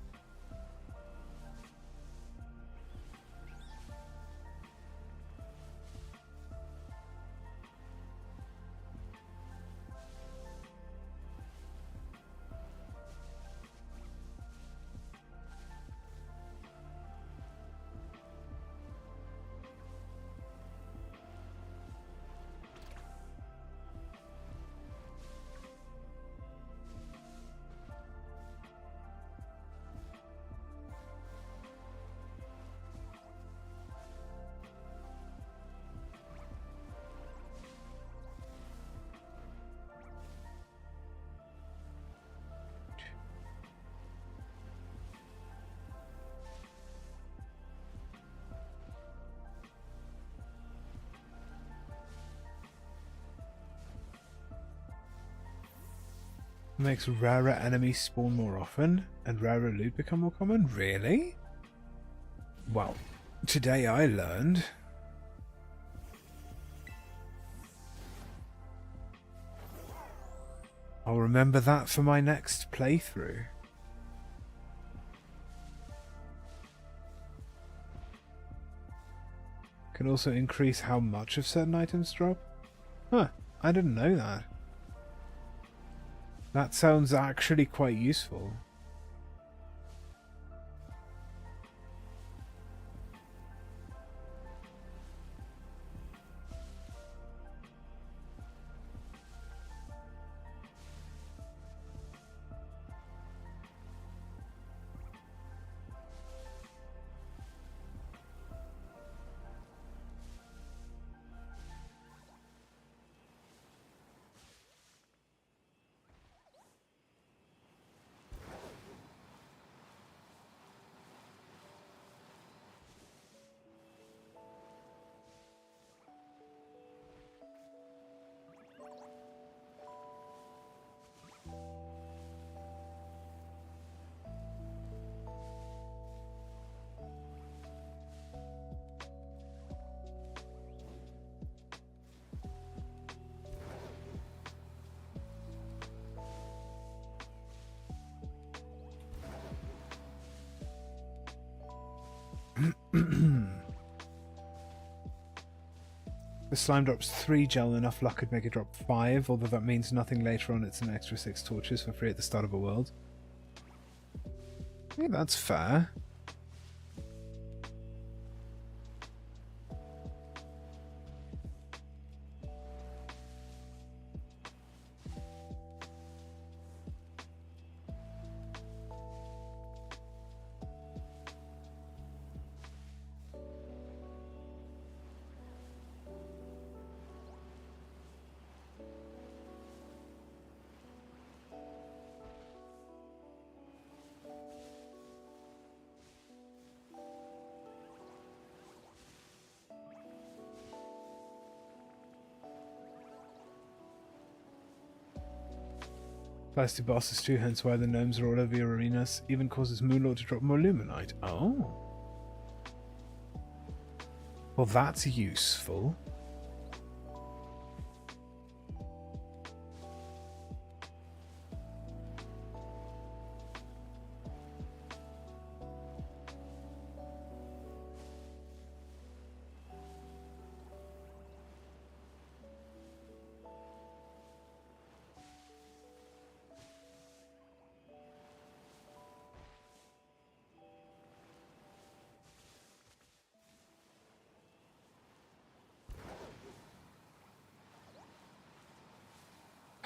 Makes rarer enemies spawn more often and rarer loot become more common? Really? Well, today I learned. I'll remember that for my next playthrough. Can also increase how much of certain items drop? Huh, I didn't know that. That sounds actually quite useful. The slime drops 3 gel, enough luck could make it drop 5, although that means nothing later on. It's an extra 6 torches for free at the start of a world. Yeah, that's fair. Plastic bosses too, hence why the gnomes are all over your arenas. Even causes Moonlord to drop more luminite. Oh. Well, that's useful.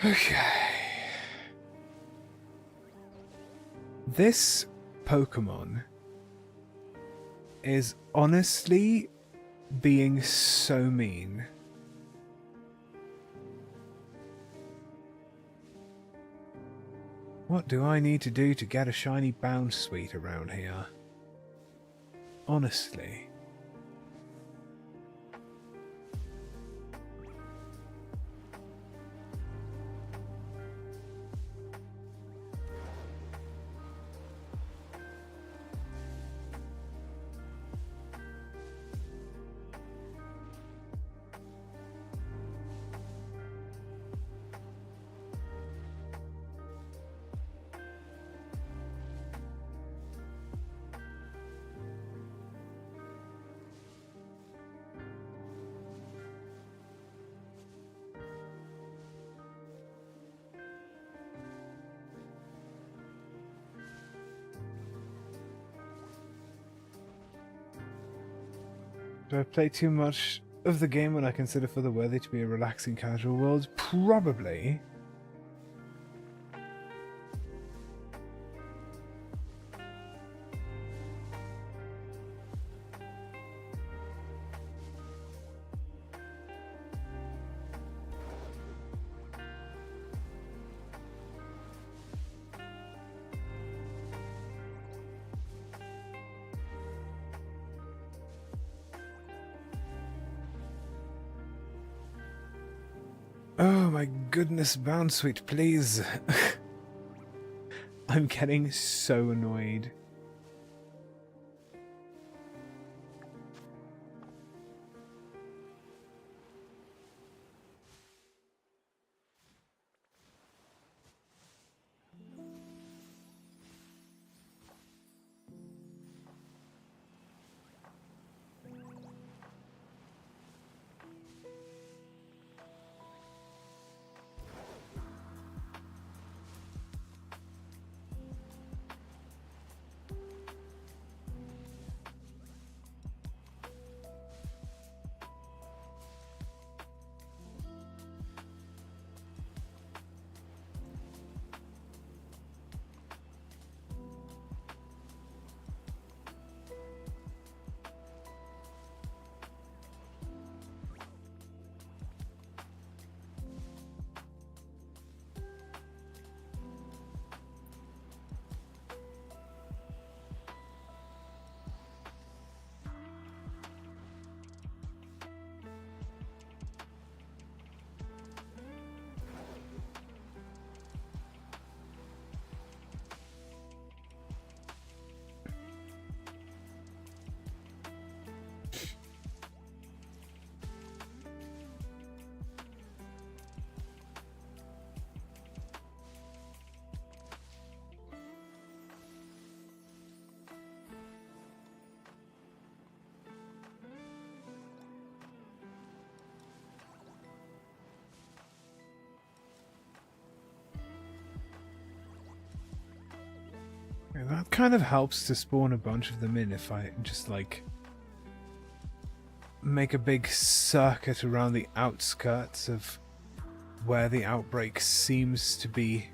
Okay. This Pokemon is honestly being so mean. What do I need to do to get a shiny bounce suite around here? Honestly. Do I play too much of the game when I consider Further Worthy to be a relaxing casual world? Probably. Oh my goodness, bounce suite, please. I'm getting so annoyed. That kind of helps to spawn a bunch of them in if I just, like, make a big circuit around the outskirts of where the outbreak seems to be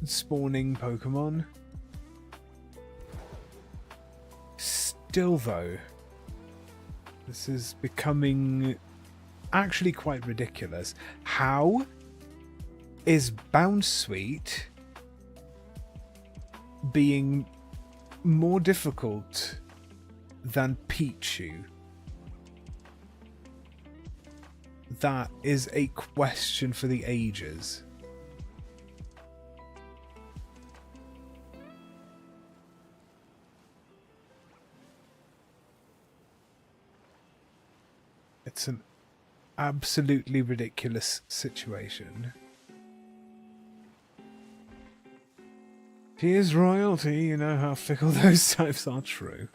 spawning Pokemon. Still, though, this is becoming actually quite ridiculous. How is Bounsweet being more difficult than Pichu? That is a question for the ages. It's an absolutely ridiculous situation. She is royalty, you know how fickle those types are. True.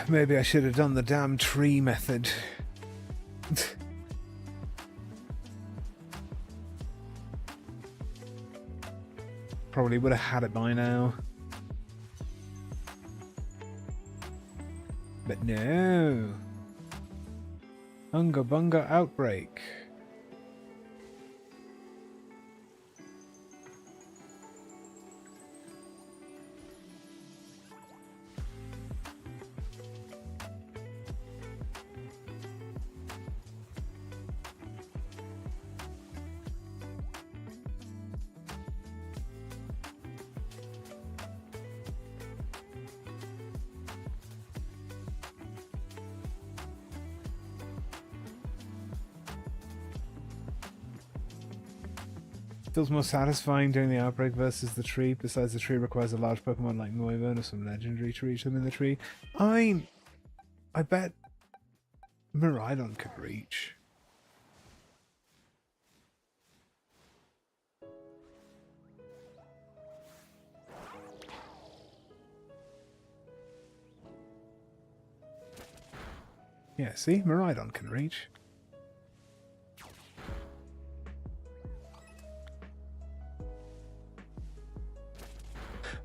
Maybe I should have done the damn tree method. Probably would have had it by now. But no. Unga Bunga Outbreak. Feels more satisfying doing the outbreak versus the tree. Besides, the tree requires a large Pokemon like Noivern or some legendary to reach them in the tree. I bet Miraidon could reach. Yeah, see? Miraidon can reach.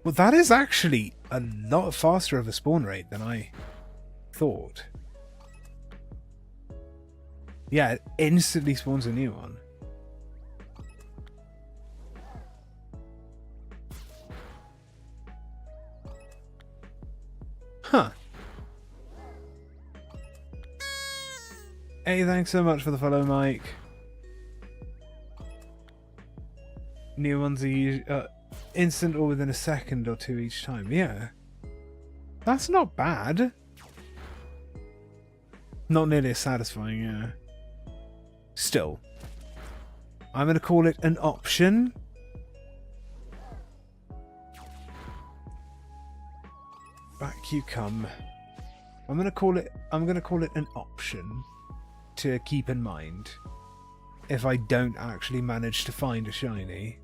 Well, that is actually a lot faster of a spawn rate than I thought. Yeah, it instantly spawns a new one. Huh. Hey, thanks so much for the follow, Mike. New ones are usually... instant or within a second or two each time. Yeah. That's not bad. Not nearly as satisfying, yeah. Still. I'm going to call it an option. Back you come. I'm going to call it an option to keep in mind if I don't actually manage to find a shiny.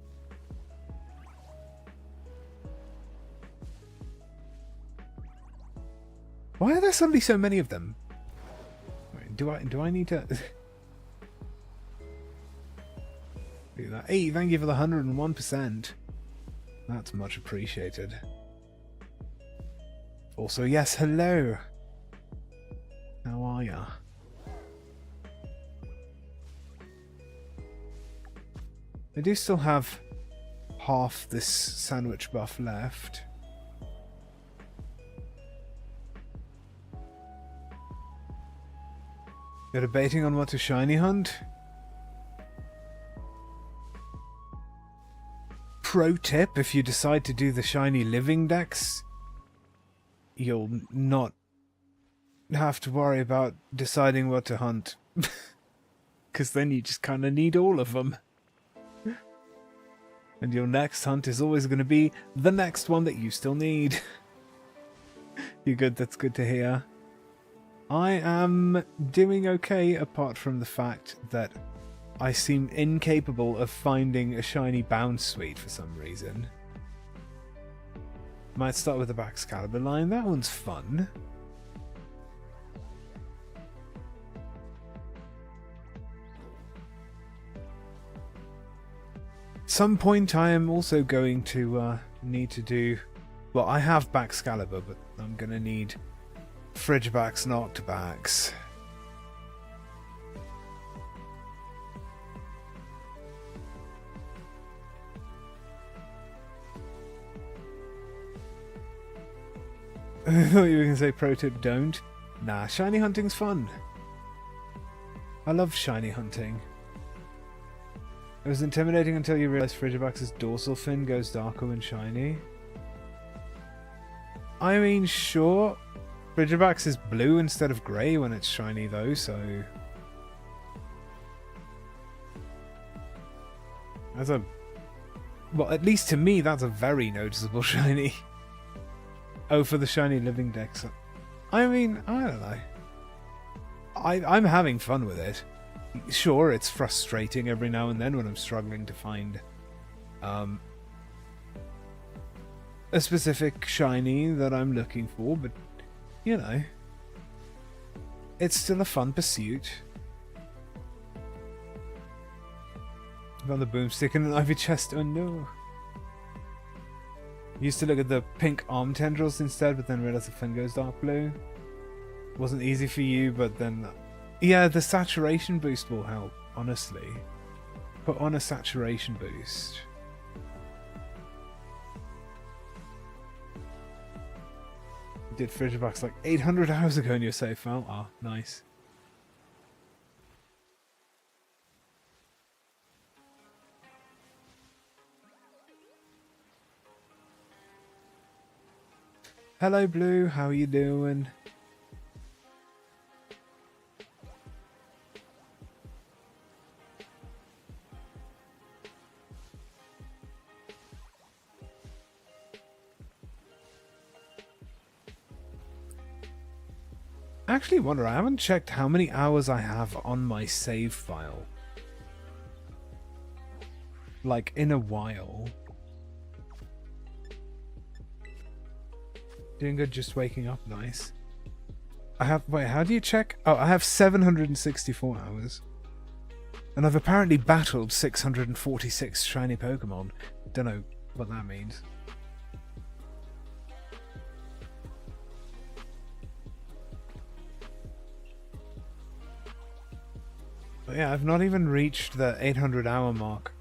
Why are there suddenly so many of them? Do I need to do that? Hey, thank you for the 101%. That's much appreciated. Also, yes, hello. How are ya? I do still have half this sandwich buff left. You're debating on what to shiny hunt? pro tip, if you decide to do the shiny living dex, you'll not have to worry about deciding what to hunt. Because then you just kind of need all of them. And your next hunt is always going to be the next one that you still need. You good? That's good to hear. I am doing okay, apart from the fact that I seem incapable of finding a shiny bounce suite for some reason. Might start with the Excalibur line. That one's fun. Some point I am also going to need to do... Well, I have Excalibur, but I'm going to need Frigibax and Octobax. I thought you were going to say pro tip don't. Nah, shiny hunting's fun. I love shiny hunting. It was intimidating until you realised Frigibax's dorsal fin goes darker when shiny. I mean, sure, Frigibax is blue instead of grey when it's shiny though, so... That's a... Well, at least to me, that's a very noticeable shiny. Oh, for the shiny living dex. I mean, I don't know. I'm having fun with it. Sure, it's frustrating every now and then when I'm struggling to find a specific shiny that I'm looking for, but, you know, it's still a fun pursuit. Found the boomstick in an ivy chest, oh no. Used to look at the pink arm tendrils instead, but then realized the fin goes dark blue. Wasn't easy for you, but then... Yeah, the saturation boost will help, honestly. Put on a saturation boost. Did Frigibax like 800 hours ago in your save file? Ah, nice. Hello Blue, how are you doing? I actually wonder, I haven't checked how many hours I have on my save file. Like, in a while. Doing good, just waking up, nice. I have, wait, how do you check? Oh, I have 764 hours. And I've apparently battled 646 shiny Pokemon. Don't know what that means. But yeah, I've not even reached the 800 hour mark.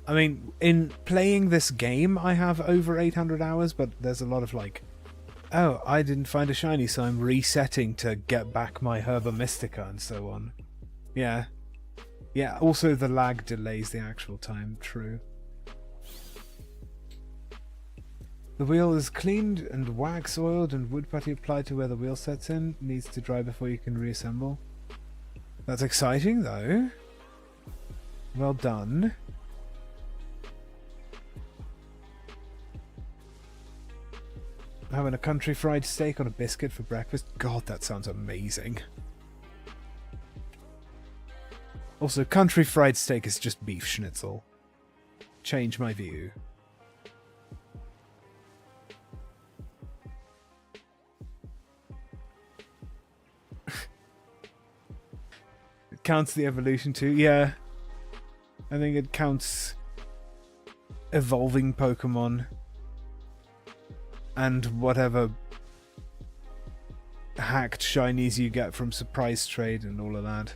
I mean, in playing this game, I have over 800 hours, but there's a lot of like, oh, I didn't find a shiny, so I'm resetting to get back my Herba Mystica and so on. Yeah. Yeah, also the lag delays the actual time, true. The wheel is cleaned and wax oiled and wood putty applied to where the wheel sets in. Needs to dry before you can reassemble. That's exciting, though. Well done. Having a country fried steak on a biscuit for breakfast. God, that sounds amazing. Also, country fried steak is just beef schnitzel. Change my view. It counts the evolution too. Yeah. I think it counts evolving Pokemon. And whatever hacked shinies you get from surprise trade and all of that.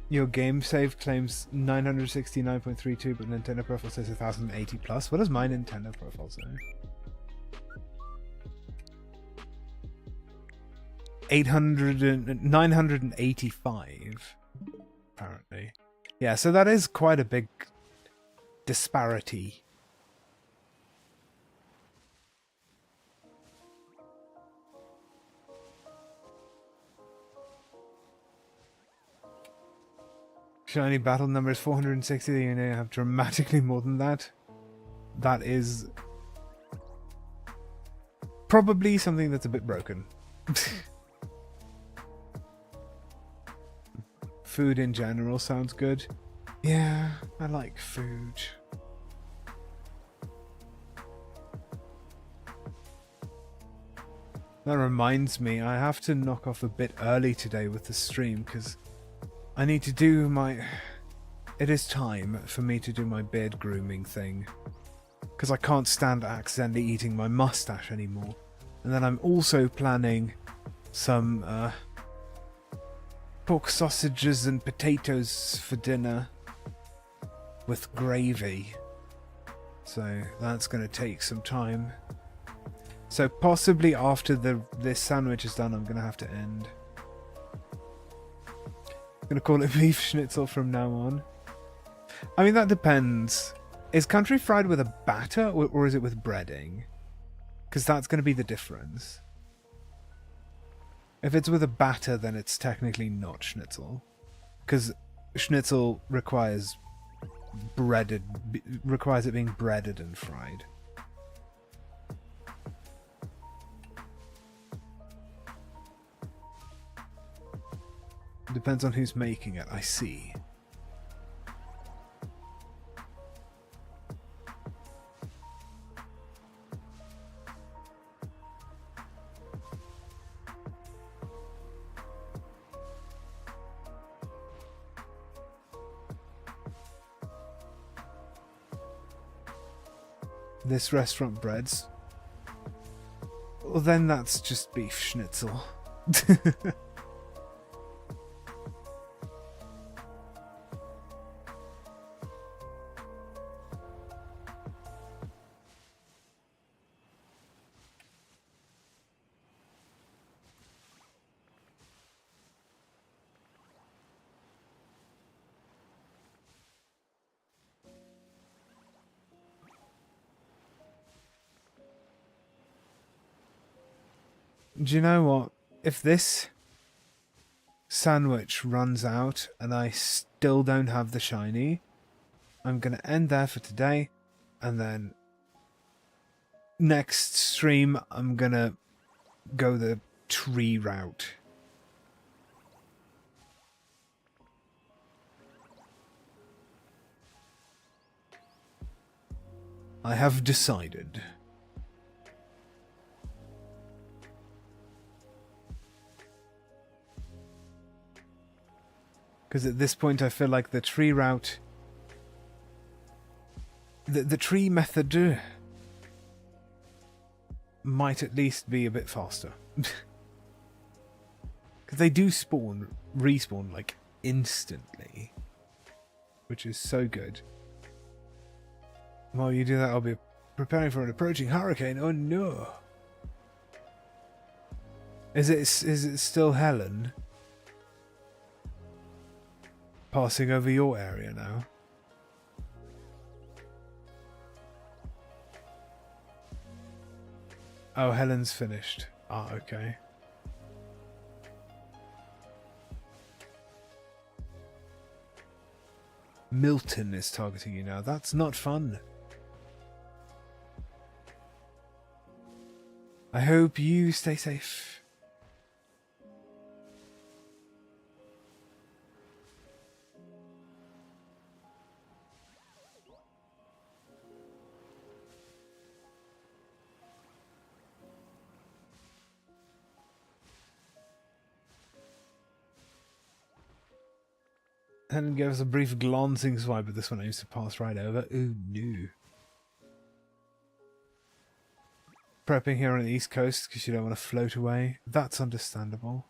Your game save claims 969.32, but Nintendo profile says 1080 plus. What does my Nintendo profile say? 985, apparently. Yeah, so that is quite a big disparity. Shiny battle number is 460. You now have dramatically more than that. That is probably something that's a bit broken. Food in general sounds good. Yeah, I like food. That reminds me, I have to knock off a bit early today with the stream because I need to do my... It is time for me to do my beard grooming thing. Because I can't stand accidentally eating my mustache anymore. And then I'm also planning some pork sausages and potatoes for dinner with gravy. So that's going to take some time. So possibly after this sandwich is done, I'm going to have to end. I'm going to call it beef schnitzel from now on. I mean, that depends. Is country fried with a batter or is it with breading? Because that's going to be the difference. If it's with a batter, then it's technically not schnitzel. Because schnitzel requires it being breaded and fried. Depends on who's making it, I see. This restaurant breads. Well, then that's just beef schnitzel. Do you know what? If this sandwich runs out and I still don't have the shiny, I'm going to end there for today. And then next stream, I'm going to go the tree route. I have decided. Because at this point I feel like the tree route... The tree method might at least be a bit faster. Because they do respawn like instantly. Which is so good. While you do that, I'll be preparing for an approaching hurricane. Oh no! Is it still Helen? Passing over your area now. Oh, Helen's finished. Ah, okay. Milton is targeting you now. That's not fun. I hope you stay safe. Helen gave us a brief glancing swipe, but this one I used to pass right over. Ooh, no. Prepping here on the East Coast because you don't want to float away. That's understandable.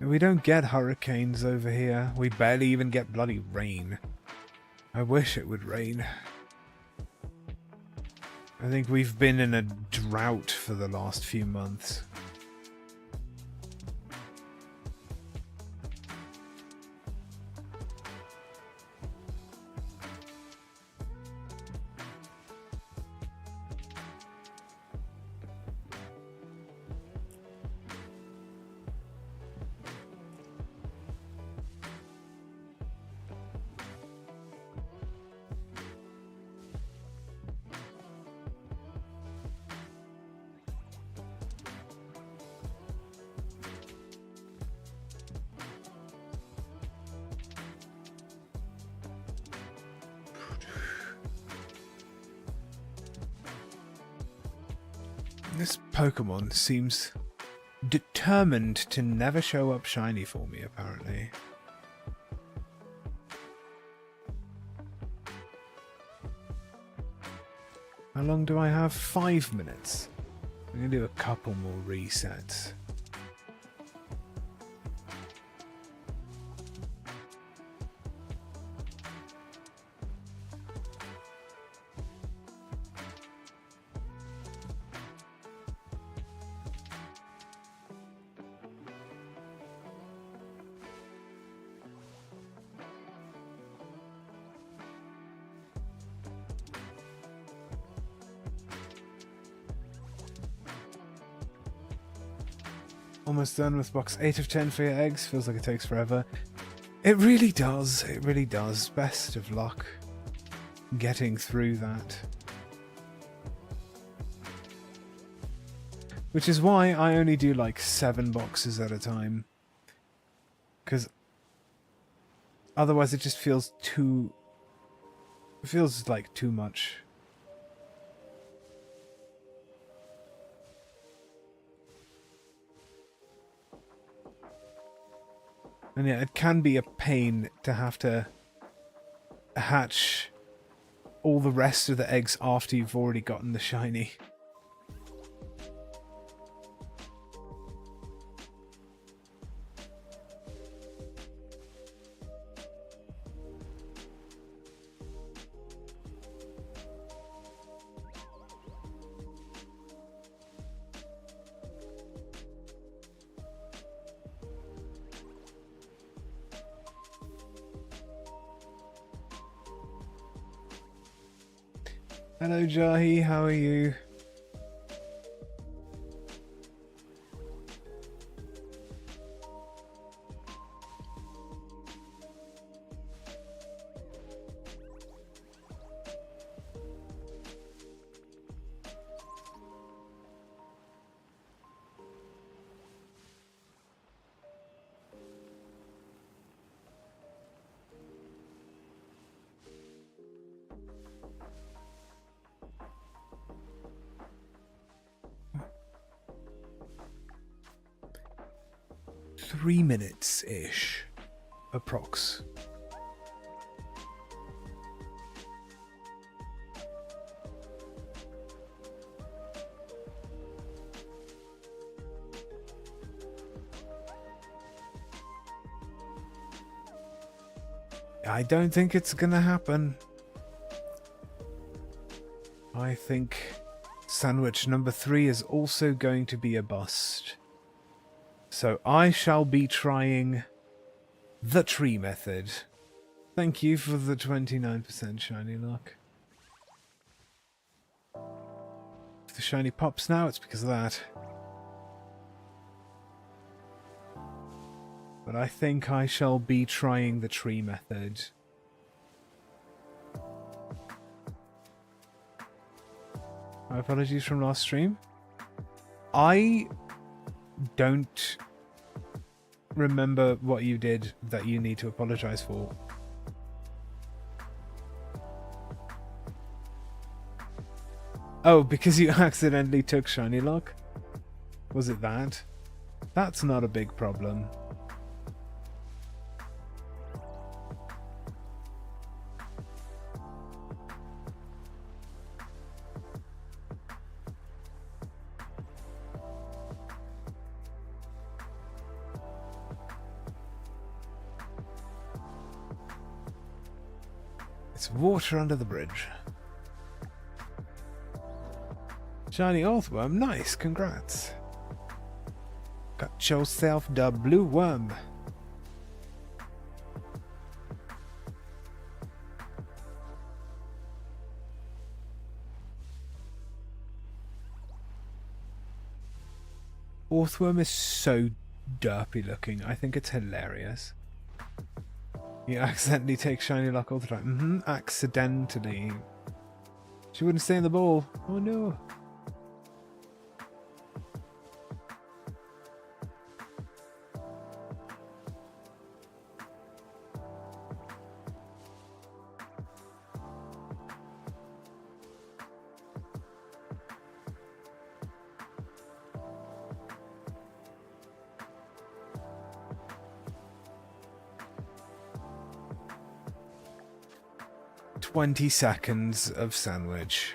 We don't get hurricanes over here. We barely even get bloody rain. I wish it would rain. I think we've been in a drought for the last few months. This Pokemon seems determined to never show up shiny for me, apparently. How long do I have? 5 minutes. I'm going to do a couple more resets. Almost done with box 8 of 10 for your eggs. Feels like it takes forever. It really does. It really does. Best of luck getting through that. Which is why I only do like 7 boxes at a time. Because otherwise it just feels too... It feels like too much. And yeah, it can be a pain to have to hatch all the rest of the eggs after you've already gotten the shiny. Hello Jahi, how are you? Three minutes-ish, approx. I don't think it's gonna happen. I think sandwich number 3 is also going to be a bust. So I shall be trying the tree method. Thank you for the 29% shiny luck. If the shiny pops now, it's because of that. But I think I shall be trying the tree method. My apologies from last stream. I don't remember what you did that you need to apologize for. Oh, because you accidentally took shiny luck? Was it that? That's not a big problem. It's water under the bridge. Shiny Earthworm, nice, congrats. Got yourself the blue worm. Earthworm is so derpy looking. I think it's hilarious. You accidentally take shiny luck all the time. Accidentally. She wouldn't stay in the ball. Oh no. "20 seconds of sandwich."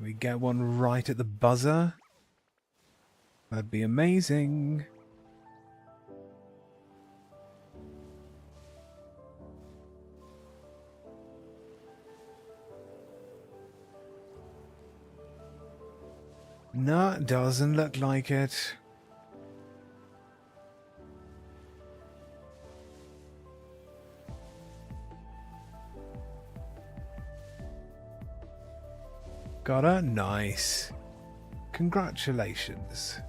We get one right at the buzzer. That'd be amazing. No, it doesn't look like it. Got her? Nice. Congratulations.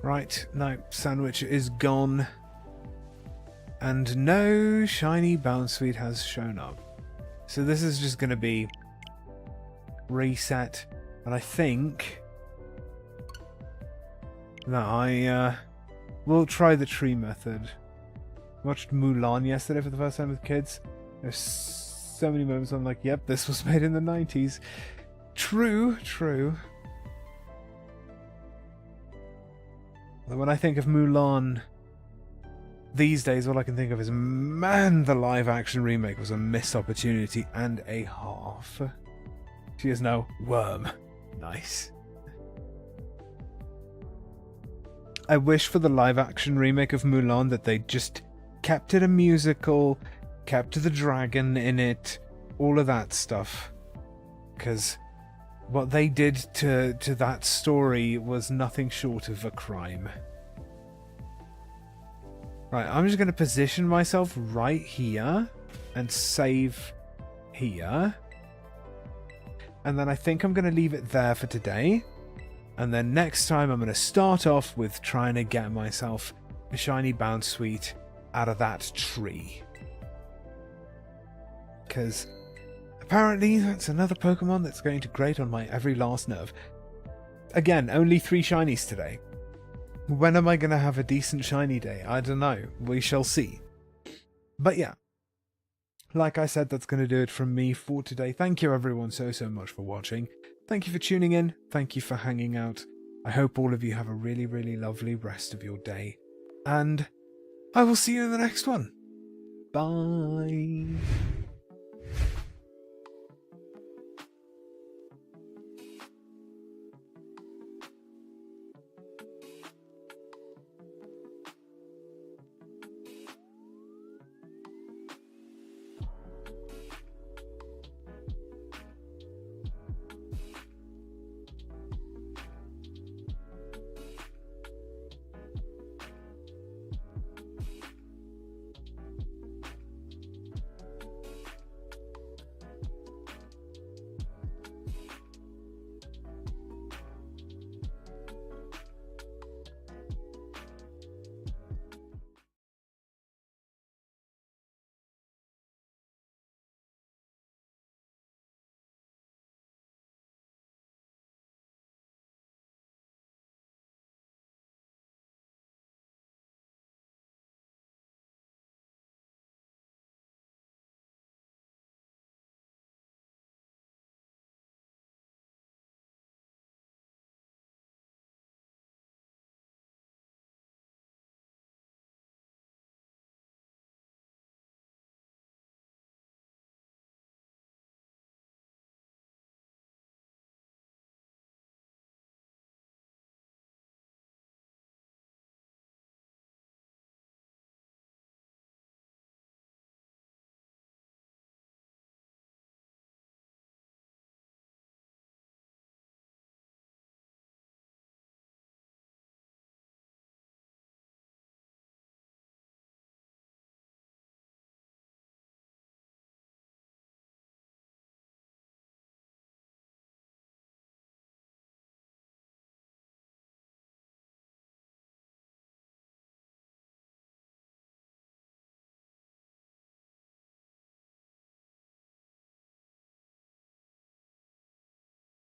Right, no, sandwich is gone. And no shiny Bounsweet has shown up. So this is just going to be reset. And I think that I will try the tree method. Watched Mulan yesterday for the first time with kids. There's so many moments I'm like, yep, this was made in the 90s. True, true. When I think of Mulan these days, all I can think of is, man, the live-action remake was a missed opportunity and a half. She is now Worm. Nice. I wish for the live-action remake of Mulan that they just kept it a musical, kept the dragon in it, all of that stuff. Because what they did to that story was nothing short of a crime. Right, I'm just going to position myself right here and save here. And then I think I'm going to leave it there for today. And then next time I'm going to start off with trying to get myself a shiny Bounsweet out of that tree. Because apparently that's another Pokemon that's going to grate on my every last nerve. Again, only 3 shinies today. When am I going to have a decent shiny day? I don't know. We shall see. But yeah. Like I said, that's going to do it from me for today. Thank you everyone so much for watching. Thank you for tuning in. Thank you for hanging out. I hope all of you have a really, really lovely rest of your day. And I will see you in the next one. Bye.